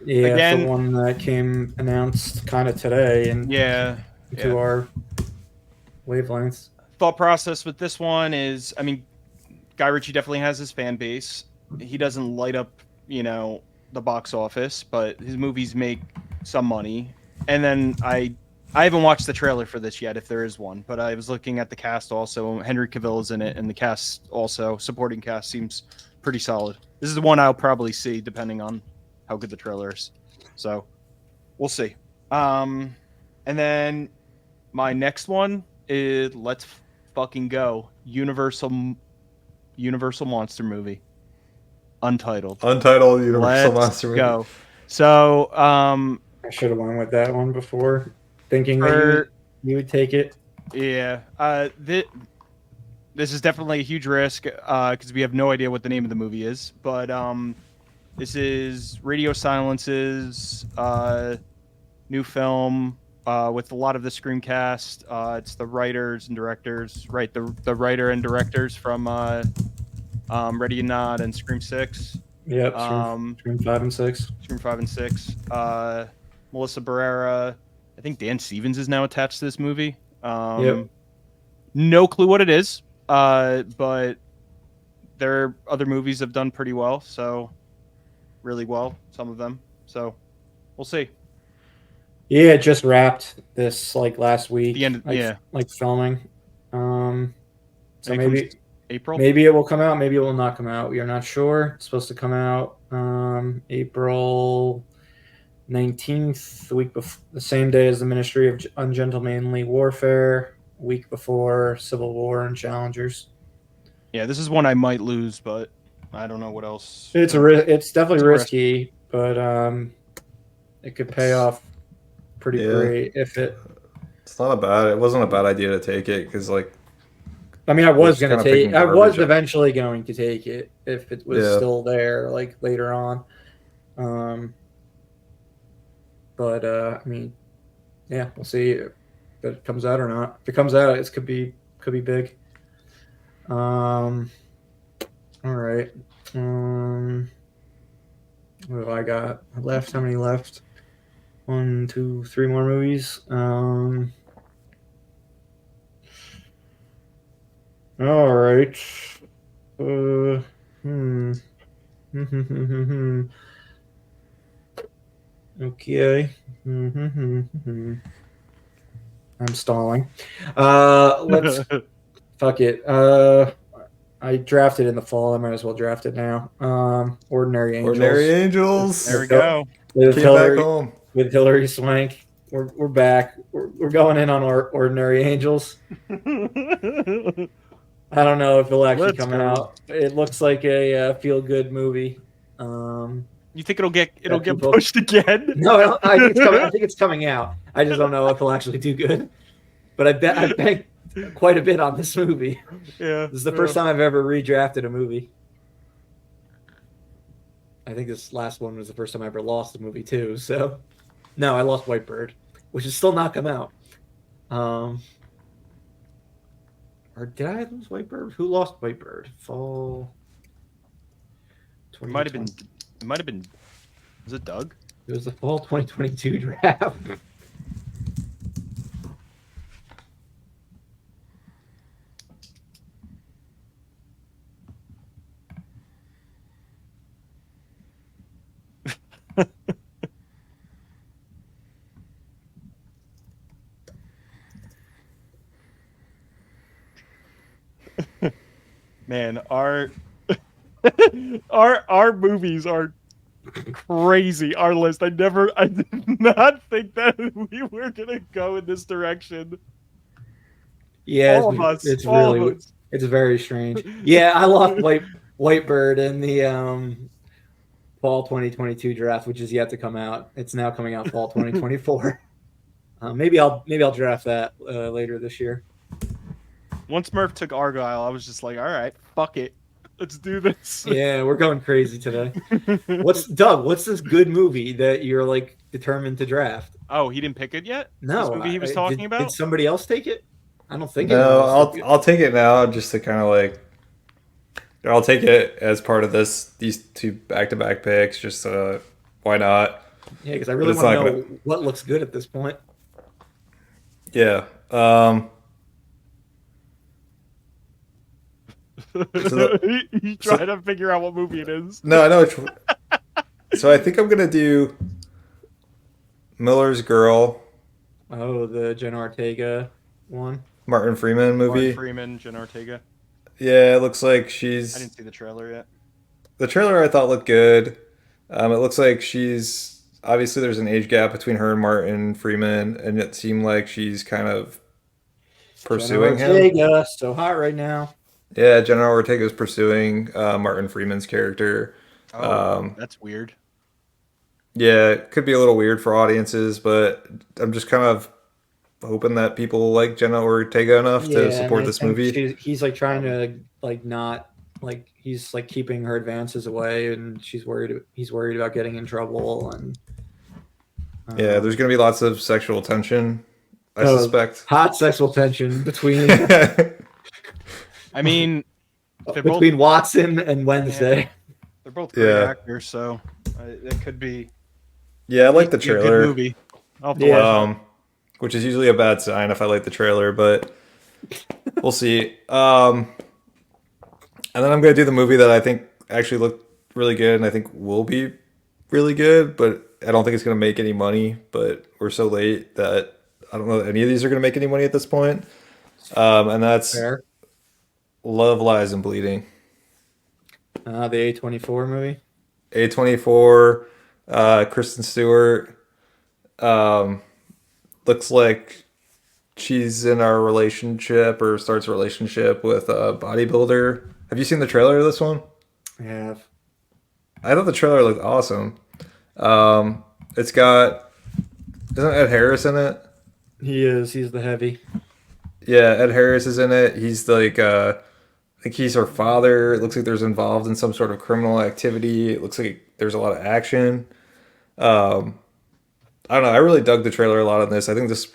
Yeah, Again- the one that came announced kind of today and Yeah. to our wavelengths. Thought process with this one is, I mean, Guy Ritchie definitely has his fan base. He doesn't light up, the box office, but his movies make some money. And then I haven't watched the trailer for this yet, if there is one, but I was looking at the cast also. Henry Cavill is in it, and the cast also, supporting cast, seems pretty solid. This is the one I'll probably see, depending on how good the trailer is. So, we'll see. And then my next one is Let's Fucking Go. Universal Monster movie. Untitled. Untitled Universal Let's Monster movie. go. So, I should have went with that one before, thinking that you would take it. yeah. This is definitely a huge risk because we have no idea what the name of the movie is. But this is Radio Silence's new film with a lot of the Screamcast. It's the writers and directors, right? The writer and directors from Ready or Not and Scream 6. Yep, Scream 5 and 6. Scream 5 and 6. Melissa Barrera. I think Dan Stevens is now attached to this movie. Yep. No clue what it is, but their other movies have done pretty well, so really well, some of them. So we'll see. Yeah, it just wrapped this like last week. The end, like filming. So It maybe comes April. maybe it will come out. Maybe it will not come out. We are not sure. It's supposed to come out April 19th, the same day as the Ministry of Ungentlemanly Warfare, a week before Civil War and Challengers. Yeah, this is one I might lose, but I don't know what else. It's definitely risky, but it could pay off pretty great if it. It's not it wasn't a bad idea to take it because I mean, I was garbage. eventually going to take it if it was still there, like later on. But I mean, yeah, we'll see if it comes out or not. If it comes out, it could be big. All right. What have I got left? How many left? 1, 2, 3 more movies. All right. Okay. I'm stalling. Let's fuck it. I drafted in the fall. I might as well draft it now. Ordinary Ordinary Angels There Angels we go. with came back Hillary home. Swank. We're back. We're going in on our Ordinary Angels. I don't know if it'll actually Let's come go. out. It looks like a feel good movie. You think it'll get people- pushed again? No, I think it's coming. I think it's coming out. I just don't know if it'll actually do good. But I bet quite a bit on this movie. Yeah. This is the first time I've ever redrafted a movie. I think this last one was the first time I ever lost a movie too. So, no, I lost White Bird, which has still not come out. Or did I lose White Bird? Who lost White Bird? Fall. It might have been. Was it Doug? It was the fall 2022 draft. Man, our our movies are crazy. Our list. I did not think that we were gonna go in this direction. Yeah, All of us. it's all really of us. it's very strange. Yeah, I lost White Bird in the fall 2022 draft, which is yet to come out. It's now coming out fall 2024. Maybe I'll draft that later this year. Once Murph took Argyle, I was just like, all right, fuck it. Let's do this. Yeah, we're going crazy today. What's this good movie that you're like determined to draft? Oh, he didn't pick it yet? No, This movie he was talking about? Did somebody else take it? I don't think. No, I'll take it now just to kind of like. I'll take it as part of these two back-to-back picks. Just why not? Yeah, because I really But it's want to not know what looks good at this point. Yeah. You try to figure out what movie it is. No, I know. So I think I'm gonna do Miller's Girl, Oh, the Jenna Ortega one. Martin Freeman movie. Martin Freeman, Jen Ortega. Yeah, it looks like I she's. didn't see the trailer yet. The trailer I thought looked good. It looks like she's obviously there's an age gap between her and Martin Freeman, and it seemed like she's kind of pursuing Jenna him. Ortega, so hot right now. Yeah, Jenna Ortega is pursuing Martin Freeman's character. Oh, that's weird. Yeah, it could be a little weird for audiences, but I'm just kind of hoping that people like Jenna Ortega enough to support this movie. He's like trying to like not like he's like keeping her advances away, and he's worried about getting in trouble. And Yeah, there's going to be lots of sexual tension, I suspect. Hot sexual tension between I mean, between Watson and Wednesday. they're both great actors, so it could be. Yeah, I like the be a good trailer. movie. I'll have to watch it. Which is usually a bad sign if I like the trailer, but we'll see. And then I'm going to do the movie that I think actually looked really good and I think will be really good, but I don't think it's going to make any money. But we're so late that I don't know that any of these are going to make any money at this point. And that's Fair. Love, Lies, and Bleeding. The A24 movie. A24, Kristen Stewart. Looks like she's in a relationship or starts a relationship with a bodybuilder. Have you seen the trailer of this one? I have. I thought the trailer looked awesome. It's got, isn't Ed Harris in it? He is. He's the heavy. Yeah, Ed Harris is in it. He's like, I think he's her father. It looks like there's involved in some sort of criminal activity. It looks like there's a lot of action. I don't know. I really dug the trailer a lot on this. I think this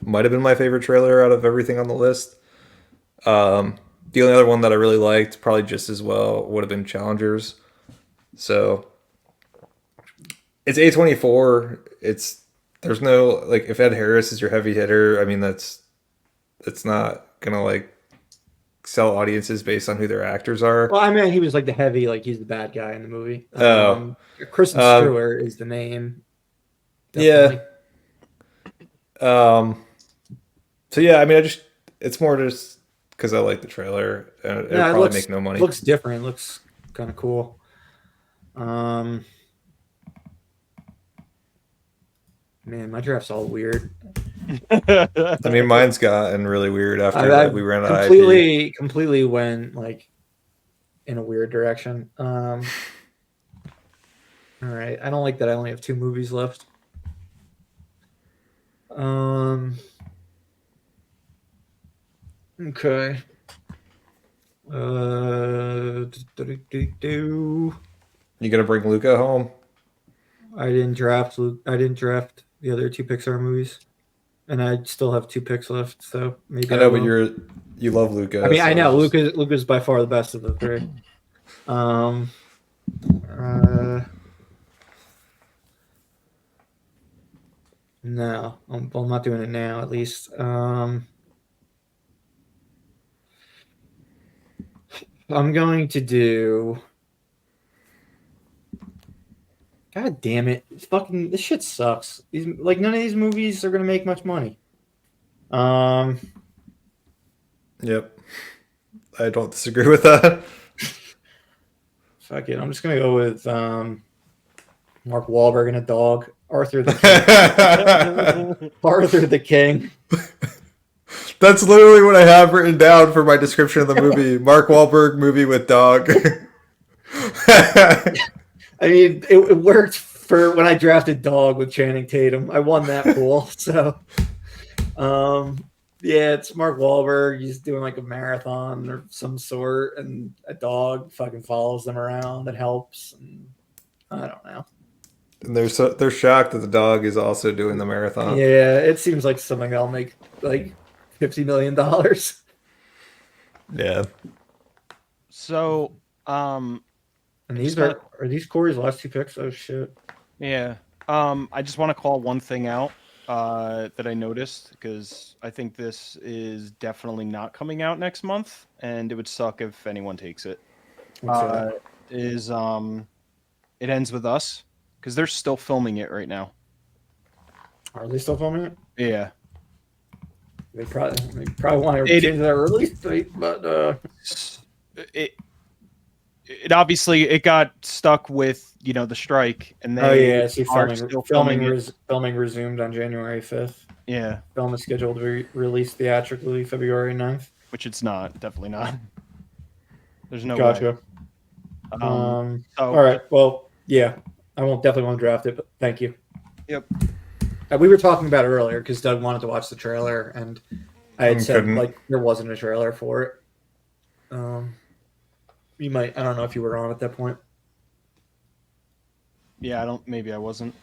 might have been my favorite trailer out of everything on the list. The only other one that I really liked, probably just as well, would have been Challengers. So it's A24. There's no like if Ed Harris is your heavy hitter. I mean that's not gonna like sell audiences based on who their actors are. Well, I mean, he was like the heavy, like he's the bad guy in the movie. Oh. Kristen Stewart is the name. Definitely. Yeah. So yeah, I mean, it's more just because I like the trailer. And it'll probably make no money. Looks different. Looks kind of cool. Man, my draft's all weird. I mean, mine's gotten really weird after we ran out of IP. Completely went like in a weird direction. All right, I don't like that. I only have 2 movies left. Okay. You gonna bring Luca home? I didn't draft the other 2 Pixar movies, and I still have 2 picks left. So maybe I know, but you love Luca. I mean, I know Luca's by far the best of the 3. No, I'm not doing it now. At least. I'm going to do. God damn it! This shit sucks. None of these movies are gonna make much money. Yep, I don't disagree with that. Fuck it. I'm just gonna go with Mark Wahlberg and a dog. Arthur the King. Arthur the King. That's literally what I have written down for my description of the movie. Mark Wahlberg movie with dog. I mean, it worked for when I drafted dog with Channing Tatum. I won that pool. So, yeah, it's Mark Wahlberg. He's doing like a marathon or some sort, and a dog fucking follows them around and helps. And I don't know. And they're shocked that the dog is also doing the marathon. Yeah, it seems like something I'll make like $50 million. Yeah. So, and these are these Corey's last 2 picks? Oh shit. Yeah. I just want to call one thing out that I noticed, because I think this is definitely not coming out next month, and it would suck if anyone takes it. It Ends With Us, because they're still filming it right now. Are they still filming it? Yeah. They probably want to change that release date, but it obviously it got stuck with the strike, and they filming resumed on January 5th. Yeah, film is scheduled to be released theatrically February 9th, which it's not. Definitely not. There's no way. All right, well, yeah, I definitely won't draft it, but thank you. Yep. We were talking about it earlier because Doug wanted to watch the trailer, and I had said there wasn't a trailer for it. I don't know if you were on at that point. Yeah, maybe I wasn't.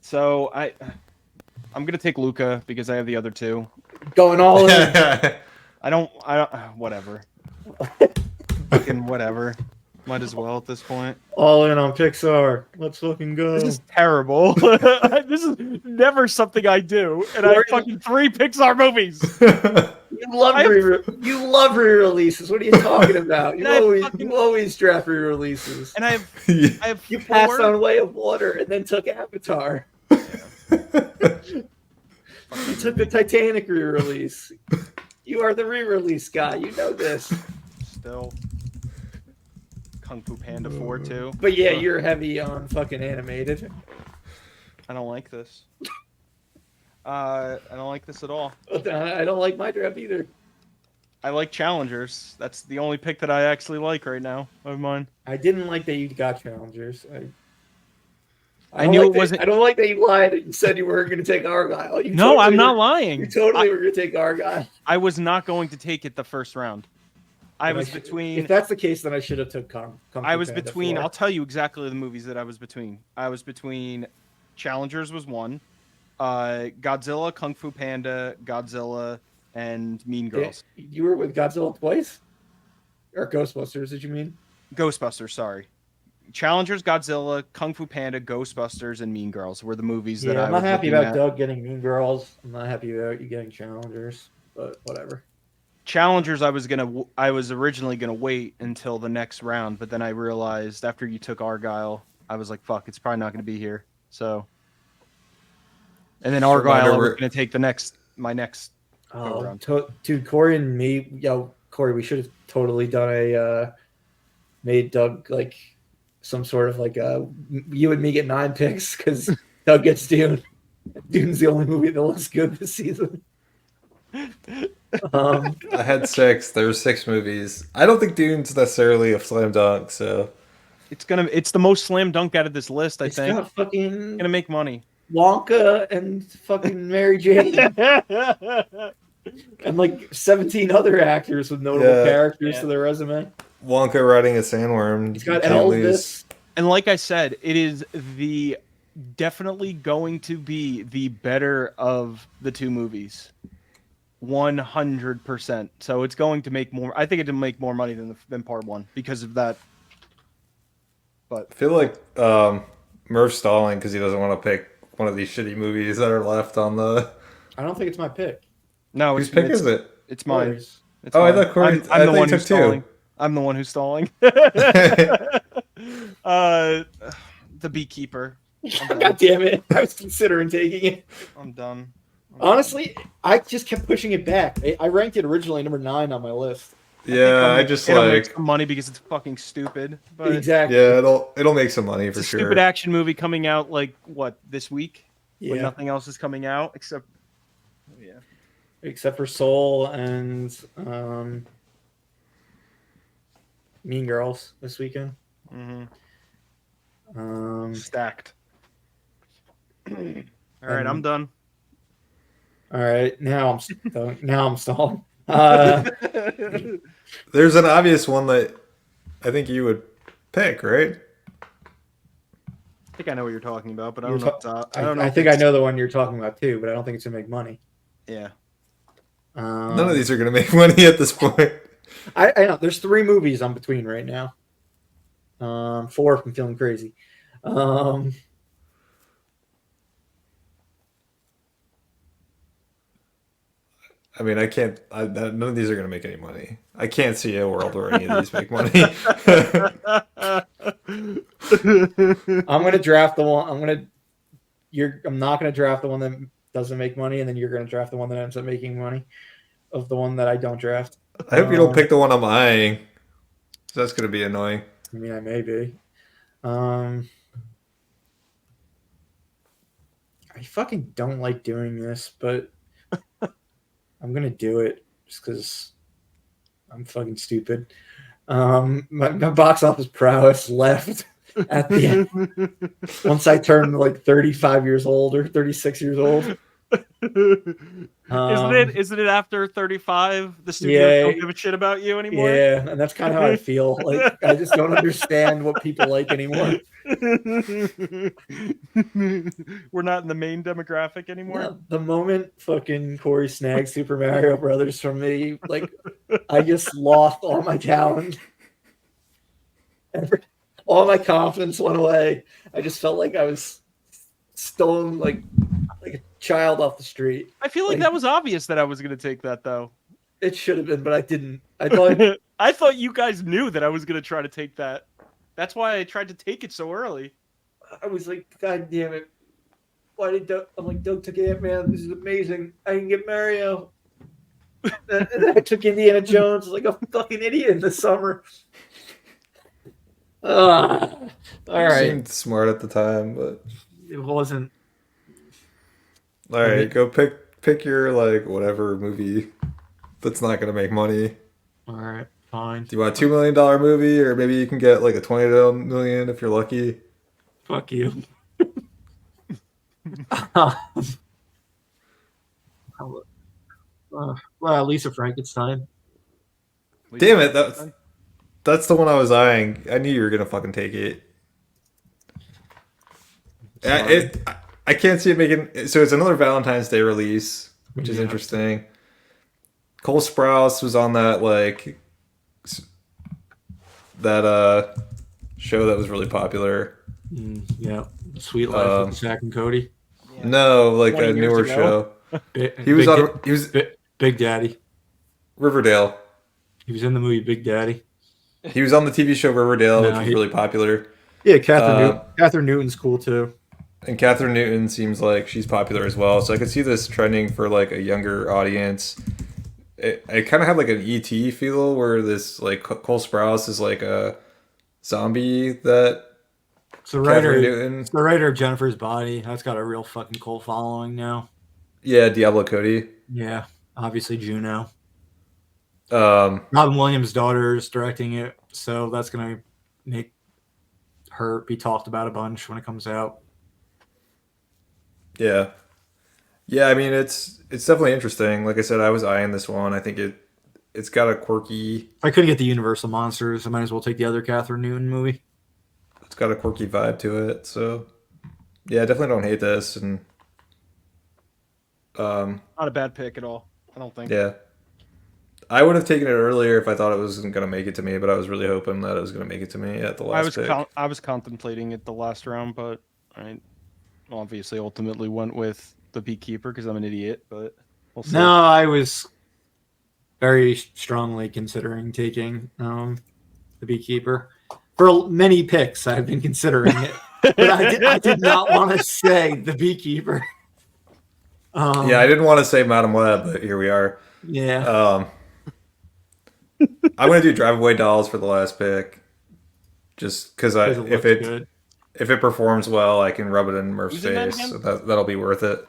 So I'm gonna take Luca because I have the other 2. Going all in. I don't whatever. Fucking whatever. Might as well at this point. All in on Pixar. Let's fucking go. This is terrible. This is never something I do, and I have fucking 3 Pixar movies. You love re-releases. What are you talking about? You always draft re-releases. And I have you passed on Way of Water and then took Avatar. You took the Titanic re-release. You are the re-release guy. You know this. Still. Kung Fu Panda 4 too. But yeah, you're heavy on fucking animated. I don't like this. I don't like this at all. I don't like my draft either. I like Challengers. That's the only pick that I actually like right now of mine. I didn't like that you got Challengers. I knew it wasn't. I don't like that you lied and said you weren't going to take Argyle. I'm not lying. You totally were going to take Argyle. I was not going to take it the first round. I was between. If that's the case, then I should have took Kung Fu I was Panda between. 4. I'll tell you exactly the movies that I was between. I was between Challengers was one, Godzilla, Kung Fu Panda, Godzilla, and Mean Girls. You were with Godzilla twice? Or Ghostbusters, did you mean? Ghostbusters, sorry. Challengers, Godzilla, Kung Fu Panda, Ghostbusters, and Mean Girls were the movies that Yeah, I I'm was not happy looking about at. Doug getting Mean Girls. I'm not happy about you getting Challengers, but whatever. Challengers, I was originally gonna wait until the next round, but then I realized after you took Argyle, I was like, "Fuck, it's probably not gonna be here." So, and then Just a Argyle, reminder, I was we're- gonna take my next go Oh, round. dude, Corey and me, Corey, we should have totally done made Doug like some sort of like you and me get 9 picks because Doug gets Dune. Dune's the only movie that looks good this season. I had 6. There's 6 movies. I don't think Dune's necessarily a slam dunk, so It's the most slam dunk out of this list, I it's think. got fucking Gonna make money. Wonka and fucking Mary Jane and like 17 other actors with notable characters to their resume. Wonka riding a sandworm. He's got You can't Elvis. lose. And like I said, it is definitely going to be the better of the two movies. 100%. So it's going to make more. I think it'll make more money than part 1 because of that. But I feel like Murph's stalling because he doesn't want to pick one of these shitty movies that are left on the. I don't think it's my pick. no, Whose pick is it? It's mine. Corey's. It's Oh, I mine. thought Corey. I'm I the thought one you who's took 2. stalling. I'm the one who's stalling. The beekeeper. God damn it! I was considering taking it. I'm done. Honestly, I just kept pushing it back. I ranked it originally number 9 on my list. Yeah, I just it'll make like. some money because it's fucking stupid. But Exactly. Yeah, it'll make some money for it's a sure. stupid action movie coming out like what this week when Yeah. nothing else is coming out except Except for Soul and Mean Girls this weekend. stacked. All right, I'm done. All right, now I'm stalling. There's an obvious one that I think you would pick, right? I think I know what you're talking about, but I don't know. I think I know the one you're talking about too, but I don't think it's gonna make money. Yeah. None of these are gonna make money at this point. I know there's 3 movies I'm between right now. 4 if I'm feeling crazy. I mean, none of these are gonna make any money. I can't see a world where any of these make money. I'm gonna draft the one. I'm not gonna draft the one that doesn't make money, and then you're gonna draft the one that ends up making money. Of the one that I don't draft. I hope you don't pick the one I'm eyeing. So that's gonna be annoying. I mean, I may be. I fucking don't like doing this, but I'm gonna do it just because I'm fucking stupid. My box office prowess left at the end. Once I turned like 35 years old or 36 years old. Isn't it after 35 the studio don't give a shit about you anymore? Yeah, and that's kind of how I feel. Like I just don't understand what people like anymore. We're not in the main demographic anymore. No, the moment fucking Corey snagged Super Mario Brothers from me, like I just lost all my talent. All my confidence went away. I just felt like I was stolen like a child off the street. I feel like that was obvious that I was going to take that though. It should have been, but I didn't. I thought I thought you guys knew that I was going to try to take that. That's why I tried to take it so early. I was like, God damn it. Why did Doug? I'm like, Doug took Ant-Man. This is amazing. I can get Mario. And then I took Indiana Jones like a fucking idiot in the summer. All right. Seemed smart at the time, but It wasn't. all right, go pick your like whatever movie that's not gonna make money. All right, fine. Do you want a $2 million movie, or maybe you can get like a $20 million if you're lucky? Fuck you. Lisa Frankenstein. Damn it, that's the one I was eyeing. I knew you were gonna fucking take it. I can't see it making. So it's another Valentine's Day release, which is interesting. Cole Sprouse was on that show that was really popular. Yeah, Sweet Life with Zach and Cody. Yeah. No, like 20 a years newer ago. show. Big, He was Big, on. He was Big Daddy. Riverdale. He was in the movie Big Daddy. He was on the TV show Riverdale, No, which was really popular. Yeah, Catherine Uh, Newton. Catherine Newton's cool too. And Catherine Newton seems like she's popular as well. So I could see this trending for like a younger audience. It kind of had like an ET feel where this like Cole Sprouse is like a zombie that It's the Catherine writer. Newton. It's the writer of Jennifer's Body. That's got a real fucking cult following now. Yeah, Diablo Cody. Yeah, obviously Juno. Um, Robin Williams' daughter is directing it, so that's gonna make her be talked about a bunch when it comes out. yeah. Yeah, I mean it's definitely interesting. Like I said, I was eyeing this one. I think it's got a quirky If I couldn't get the Universal Monsters, I might as well take the other Catherine Newton movie. it's got a quirky vibe to it. So yeah, I definitely don't hate this and Not a bad pick at all. I don't think. yeah. I would have taken it earlier if I thought it wasn't going to make it to me, but I was really hoping that it was going to make it to me at the last pick. I was contemplating it the last round, but I obviously ultimately went with the Beekeeper because I'm an idiot. But we'll see. No, I was very strongly considering taking the Beekeeper. For many picks, I've been considering it, but I did not want to say the Beekeeper. Yeah, I didn't want to say Madam Web, but here we are. Yeah. I'm going to do Drive Away Dolls for the last pick, just because if it performs well, I can rub it in Murph's Who's in that face. again? So that'll be worth it.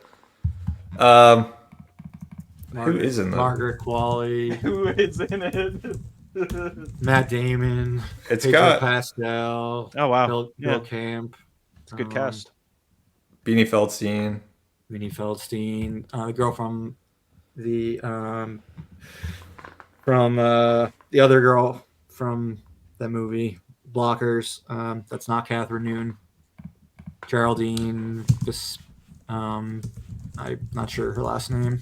Who is in that? Margaret Qualley, Who is in it? Matt Damon, It's Pedro got Oh Pascal, wow, Bill Camp. it's a good cast. Beanie Feldstein. Winnie Feldstein, the girl from the other girl from that movie, Blockers. That's not Catherine Newton. Geraldine. I'm not sure her last name.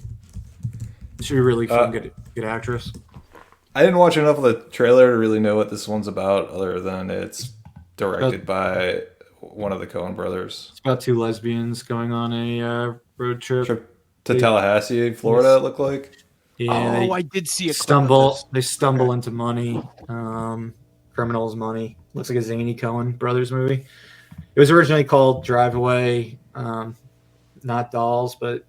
She's a really fun, good actress. I didn't watch enough of the trailer to really know what this one's about, other than it's directed by one of the Coen brothers. It's about two lesbians going on a road trip To Tallahassee, Florida, it looked like. Yeah, I did see a They stumble into money, criminals' money. Looks like a zany Coen brothers movie. It was originally called Drive Away, not Dolls, but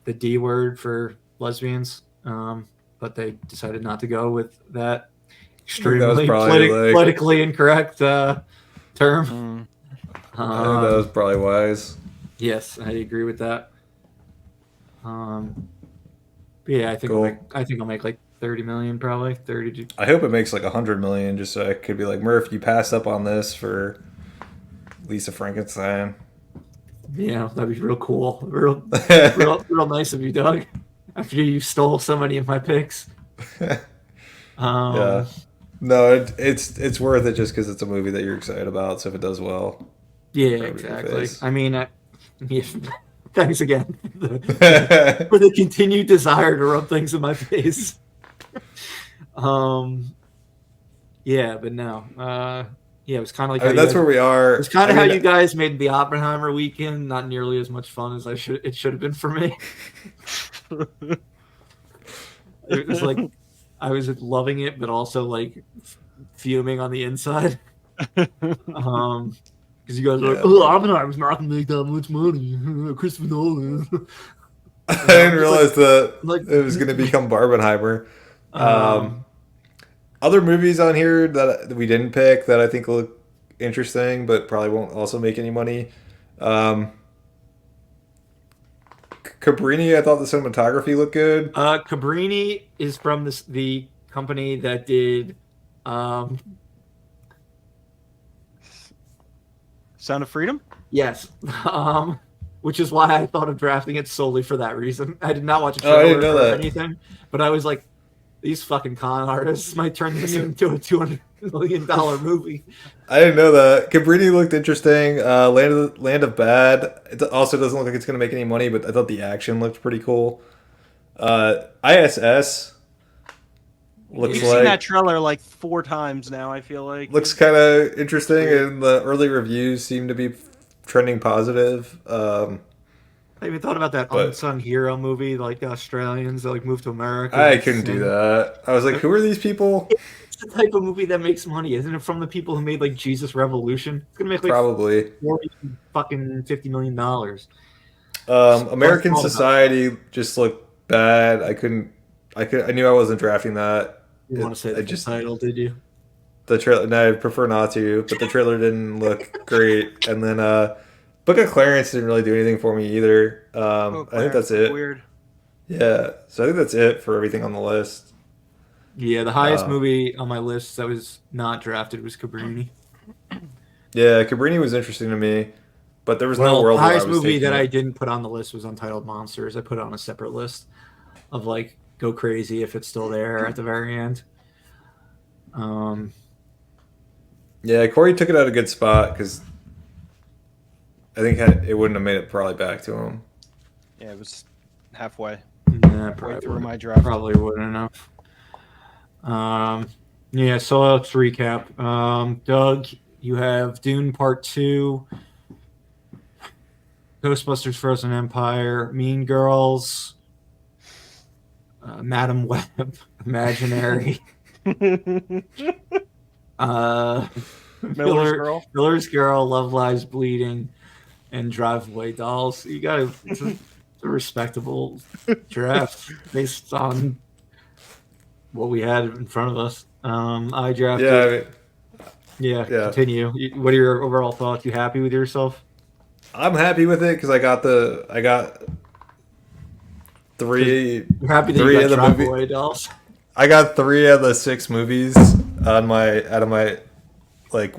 the D word for lesbians. But they decided not to go with that extremely politically incorrect term. I think that was probably wise. Yes, I agree with that. Yeah, I think Cool. I'll make like 30 million, probably 30. I hope it makes like 100 million, just so I could be like, Murph, you passed up on this for Lisa Frankenstein. Yeah, that'd be real cool. Real nice of you, Doug. After you stole so many of my picks. Yeah. No, it's worth it just because it's a movie that you're excited about. So if it does well, yeah, exactly. I mean, yeah, thanks again for the continued desire to rub things in my face. Yeah, but no. Yeah, it was kind of like that's where we are. It's kind of how you guys made the Oppenheimer weekend not nearly as much fun as it should have been for me. It was like I was loving it, but also like fuming on the inside. Because you guys were like, "Oh, Oppenheimer's not gonna make that much money." Christopher Nolan. I didn't realize that it was going to become Barbenheimer. Other movies on here that we didn't pick that I think look interesting, but probably won't also make any money. Cabrini, I thought the cinematography looked good. Cabrini is from the company that did Sound of Freedom? Yes. Which is why I thought of drafting it solely for that reason. I did not watch a trailer or anything, but I was like, these fucking con artists might turn this into a $200 million movie. I didn't know that. Cabrini looked interesting. Land of Bad. It also doesn't look like it's going to make any money, but I thought the action looked pretty cool. ISS Looks You've like seen that trailer like 4 times now, I feel like. looks kind of interesting, and the early reviews seem to be trending positive. I even thought about that But unsung hero movie, like the Australians that like moved to America. I and couldn't do sing. that. I was like, who are these people? It's the type of movie that makes money, isn't it? From the people who made like Jesus Revolution, it's gonna make like Probably. 40 fucking $50 million. American Society just looked bad. I knew I wasn't drafting that. You want to say the title, did you? The trailer. No, I prefer not to. But the trailer didn't look great. And then Book of Clarence didn't really do anything for me either. I think that's it. Weird. Yeah. So I think that's it for everything on the list. Yeah, the highest movie on my list that was not drafted was Cabrini. Yeah, Cabrini was interesting to me, but there was no world. The highest movie that it. I didn't put on the list was Untitled Monsters. I put it on a separate list of like go crazy if it's still there at the very end. Yeah, Corey took it at a good spot because I think it wouldn't have made it probably back to him. Yeah, it was halfway. Yeah, Right through my draft. Probably wouldn't have. Yeah, so let's recap. Doug, you have Dune Part 2, Ghostbusters Frozen Empire, Mean Girls, Madam Web, Imaginary, Miller's Girl, Love Lies Bleeding, and Drive-Away Dolls. You got it's a respectable draft based on what we had in front of us. I drafted. Yeah, continue. What are your overall thoughts? You happy with yourself? I'm happy with it because I got three. You're happy that three you got of the Drive-Away Dolls. I got 3 of the 6 movies out of my like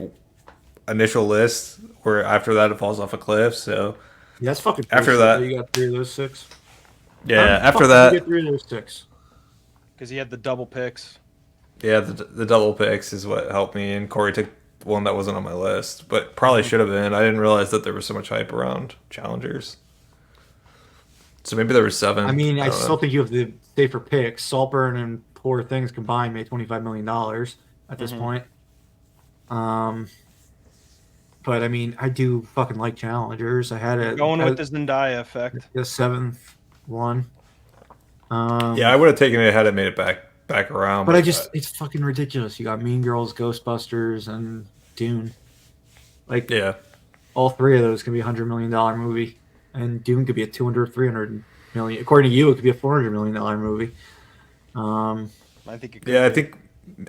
initial list. Where after that it falls off a cliff. So yeah, that's fucking. After that, you got 3 of those 6. Yeah, after that, you get 3 of those 6. Because he had the double picks. Yeah, the double picks is what helped me, and Corey took one that wasn't on my list, but probably should have been. I didn't realize that there was so much hype around challengers. So maybe there were 7. I mean, I still think you have the safer picks. Saltburn and Poor Things combined made $25 million at this point. But I mean, I do fucking like challengers. I had it going with the Zendaya effect. The 7th one. Yeah, I would have taken it had it made it back around. But it's fucking ridiculous. You got Mean Girls, Ghostbusters, and Dune. Like, yeah, all 3 of those can be $100 million movie, and Dune could be a 200, 300 million. According to you, it could be a $400 million movie. I think.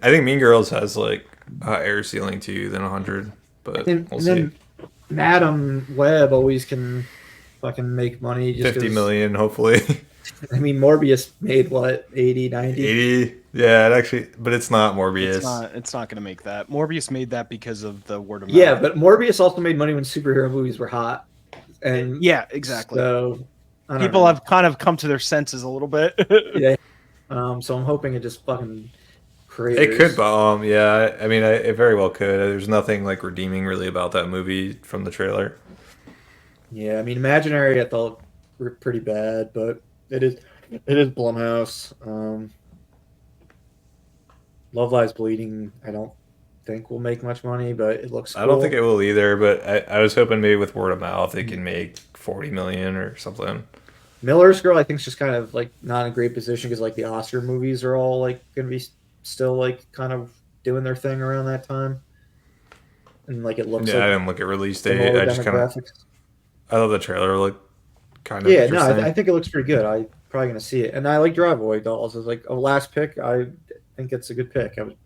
I think Mean Girls has like a higher ceiling to you than 100, but we'll see. Then Madam Web always can fucking make money. Just 50 million, hopefully. I mean, Morbius made what, 80, 90? 80? Yeah, but it's not Morbius. It's not going to make that. Morbius made that because of the word of mouth. Yeah, but Morbius also made money when superhero movies were hot. And yeah, exactly. So people have kind of come to their senses a little bit. Yeah. So I'm hoping it just fucking craters. It could bomb, yeah. I mean, it very well could. There's nothing like redeeming really about that movie from the trailer. Yeah, I mean, Imaginary I thought were pretty bad, but it is Blumhouse. Love Lies Bleeding, I don't think will make much money, but it looks cool. I don't think it will either, but I was hoping maybe with word of mouth it can make 40 million or something. Miller's Girl, I think, is just kind of like not in a great position because like the Oscar movies are all like going to be still like kind of doing their thing around that time, and like it looks. Yeah, like I didn't look at release date. I just kind of. I thought the trailer looked kind of. Yeah, no, I think it looks pretty good. I'm probably going to see it, and I like Drive-Away Dolls as like a last pick. I think it's a good pick. It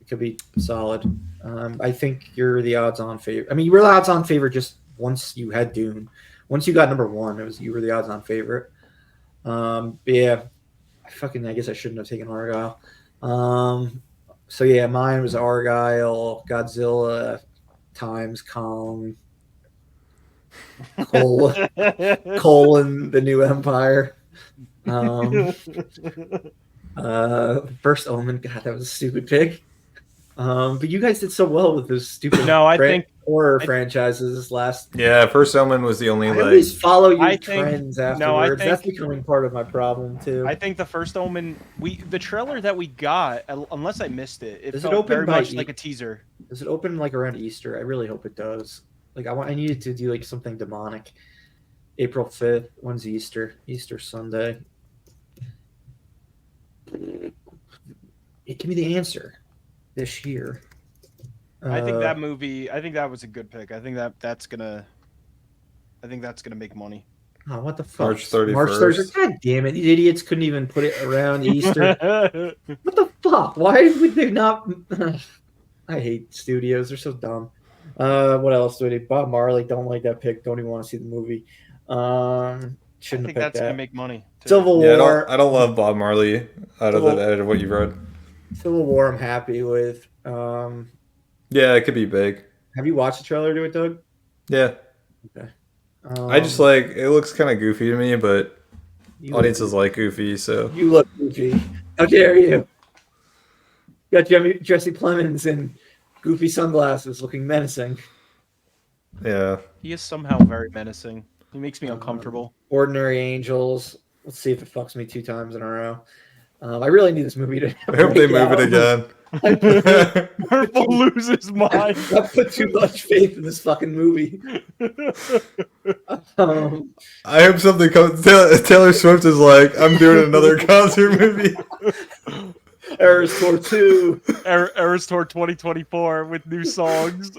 could be solid. I think you're the odds-on favorite. I mean, you were the odds-on favorite just once you had Dune. Once you got number 1, you were the odds-on favorite. Yeah, I guess I shouldn't have taken Argyle. So yeah, mine was Argyle, Godzilla, times Kong, colon the New Empire. First Omen. God, that was a stupid pick. But you guys did so well with this stupid. No, I think horror franchises last. Yeah, First Omen was the only I like. always follow your I think- trends no, I afterwards. That's think- becoming part of my problem too. I think the first Omen, the trailer that we got, unless I missed it, it Does it felt open very by much like a teaser. Does it open like around Easter? I really hope it does. Like I needed to do like something demonic. April 5th. When's Easter? Easter Sunday. Give me the answer. This year. I think that movie. I think that was a good pick. I think that's gonna make money. Oh, what the fuck? March 31st. March 31st. God damn it! These idiots couldn't even put it around Easter. What the fuck? Why would they not? I hate studios. They're so dumb. What else do we need? Bob Marley. Don't like that pick. Don't even want to see the movie. I Shouldn't think have picked that's that. gonna make money. Too. Civil Yeah, War. I don't love Bob Marley out of what you've read. Civil War. I'm happy with. Yeah, it could be big. Have you watched the trailer to it, Doug? Yeah, Okay. I just like it looks kind of goofy to me, but You audiences look, like goofy, so you look goofy. How dare you? You got Jesse Plemons in goofy sunglasses, looking menacing. yeah. He is somehow very menacing. He makes me uncomfortable. Ordinary Angels. Let's see if it fucks me 2 times in a row. I really need this movie to. I hope they move it again. Murph will lose his mind. I put too much faith in this fucking movie. I hope something comes. Taylor Swift is like, I'm doing another concert movie. Eras Tour 2. Eras Tour 2024 with new songs.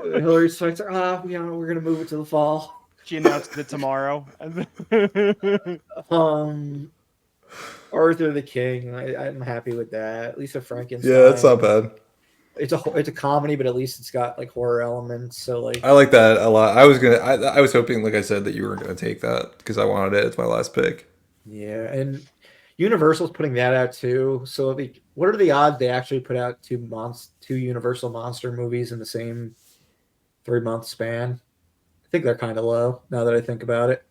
Hillary Swank. We're gonna move it to the fall. She announced it tomorrow. Arthur the King. I'm happy with that. Lisa Frankenstein. Yeah, that's not bad. It's a comedy, but at least it's got like horror elements. So like, I like that a lot. I was hoping, like I said, that you were gonna take that because I wanted it. It's my last pick. yeah, and Universal's putting that out too. So like, what are the odds they actually put out two Universal monster movies in the same 3-month span? I think they're kind of low now that I think about it.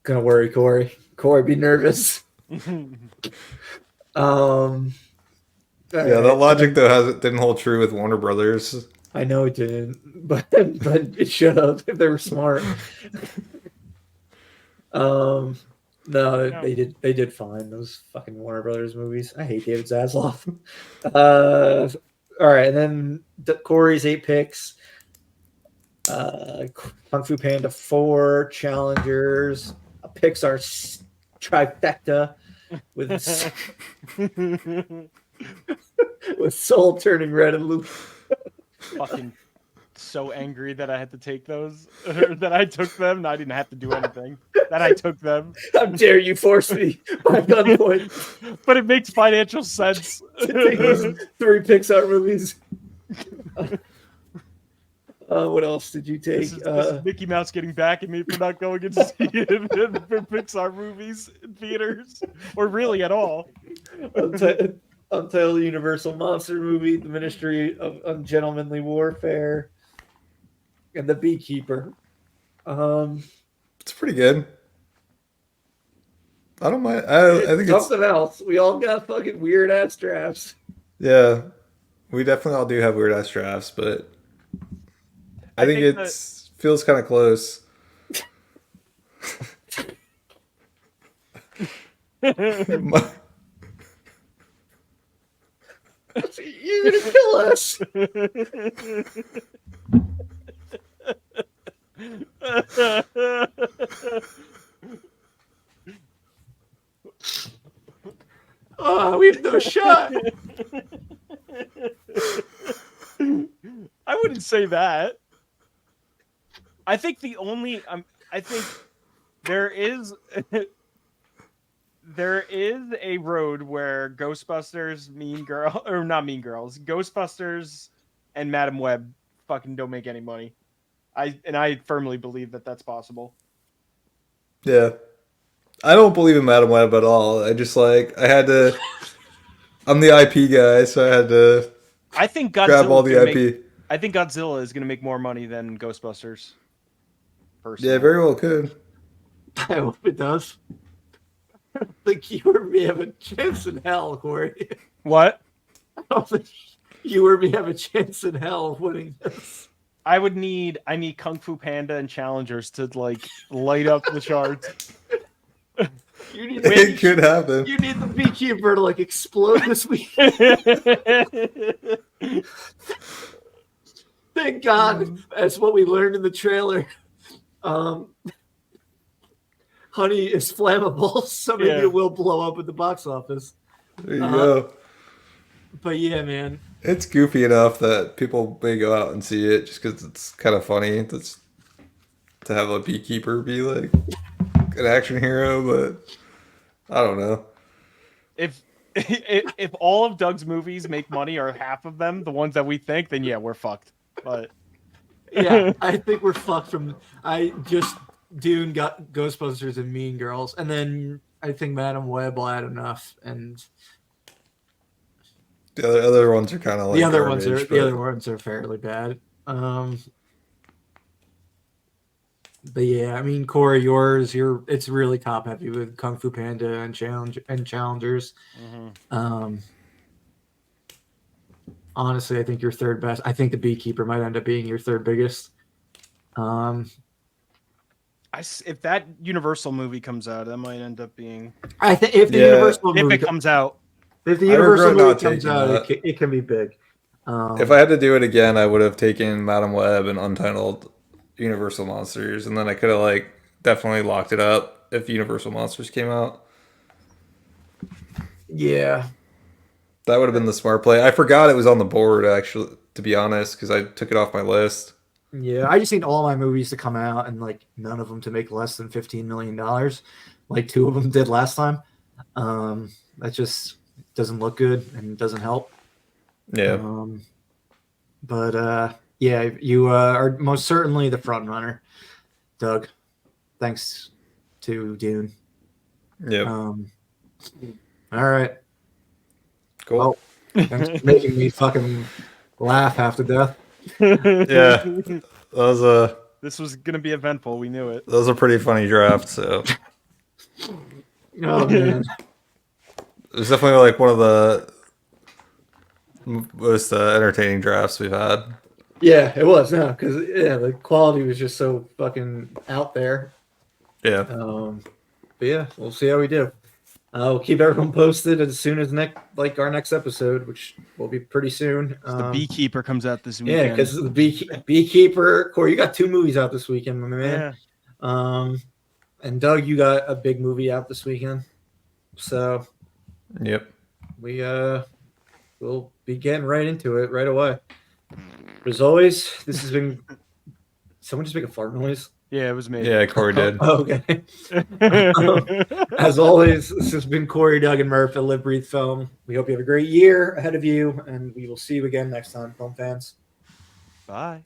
Gonna worry Corey. Corey, be nervous. Yeah, that logic though didn't hold true with Warner Brothers. I know it didn't, but it should have if they were smart. No, they did fine. Those fucking Warner Brothers movies. I hate David Zaslav. All right, and then Corey's 8 picks. Kung Fu Panda 4, Challengers, a Pixar trifecta with with Soul Turning Red and Luke. Fucking so angry that I had to take those, or that I took them. And I didn't have to do anything. That I took them. How dare you force me by gunpoint But it makes financial sense. to take these 3 Pixar movies. What else did you take? This is Mickey Mouse getting back at me for not going and seeing Pixar movies in theaters, or really at all. Untitled Universal Monster Movie, The Ministry of Ungentlemanly Warfare, and The Beekeeper. It's pretty good. I don't mind. I think it's Something else. We all got fucking weird ass drafts. yeah. We definitely all do have weird ass drafts, but I think it feels kind of close. You're gonna kill us. Oh, we have no shot. I wouldn't say that. I think the only I think there is there is a road where Ghostbusters, Ghostbusters and Madam Web fucking don't make any money. I firmly believe that that's possible. Yeah. I don't believe in Madam Web at all. I just I had to. I'm the IP guy, so I had to I think grab all the IP. I think Godzilla is going to make more money than Ghostbusters. Personally. Yeah, very well could. I hope it does. I think you or me have a chance in hell, Corey. What? I don't think you or me have a chance in hell of winning this. I need Kung Fu Panda and Challengers to like light up the charts. You need It could happen. You need the Beekeeper to like explode this week. Thank God, that's what we learned in the trailer. Honey is flammable, so maybe it will blow up at the box office. There you go. But yeah, man, it's goofy enough that people may go out and see it just because it's kind of funny to have a beekeeper be like an action hero, but I don't know. If all of Doug's movies make money or half of them, the ones that we think, then yeah, we're fucked. But yeah, I think we're fucked Dune got Ghostbusters and Mean Girls, and then I think Madam Web will add enough, and the other ones are kind of like the other ones are fairly bad. But yeah, I mean, Corey, it's really top heavy with Kung Fu Panda and Challengers. Mm-hmm. Honestly, I think you're third best. I think the Beekeeper might end up being your third biggest. If that Universal movie comes out, that might end up being. I think if the Universal movie, if it comes out, it can be big. If I had to do it again, I would have taken Madam Web and Untitled Universal Monsters, and then I could have like definitely locked it up if Universal Monsters came out. Yeah, that would have been the smart play. I forgot it was on the board, actually, to be honest, because I took it off my list. Yeah, I just need all my movies to come out and like none of them to make less than $15 million, like 2 of them did last time. That just doesn't look good and doesn't help. Yeah. Yeah, you are most certainly the front runner, Doug. Thanks to Dune. Yep. All right. Cool. Well, thanks for making me fucking laugh half to death. Yeah. This was gonna be eventful. We knew it. That was a pretty funny draft. So. Oh man. It was definitely like one of the most entertaining drafts we've had. Yeah, it was. No, because the quality was just so fucking out there. Yeah. But yeah, we'll see how we do. We'll keep everyone posted as soon as our next episode, which will be pretty soon. The Beekeeper comes out this weekend. Yeah, because the Beekeeper. Corey, you got 2 movies out this weekend, my man. Yeah. And Doug, you got a big movie out this weekend. So. Yep. We'll be getting right into it right away. But as always, this has been. Someone just make a fart noise. Yeah, it was me. Yeah, Corey did. Okay. As always, this has been Corey, Doug, and Murph at Live Breathe Film. We hope you have a great year ahead of you, and we will see you again next time, film fans. Bye.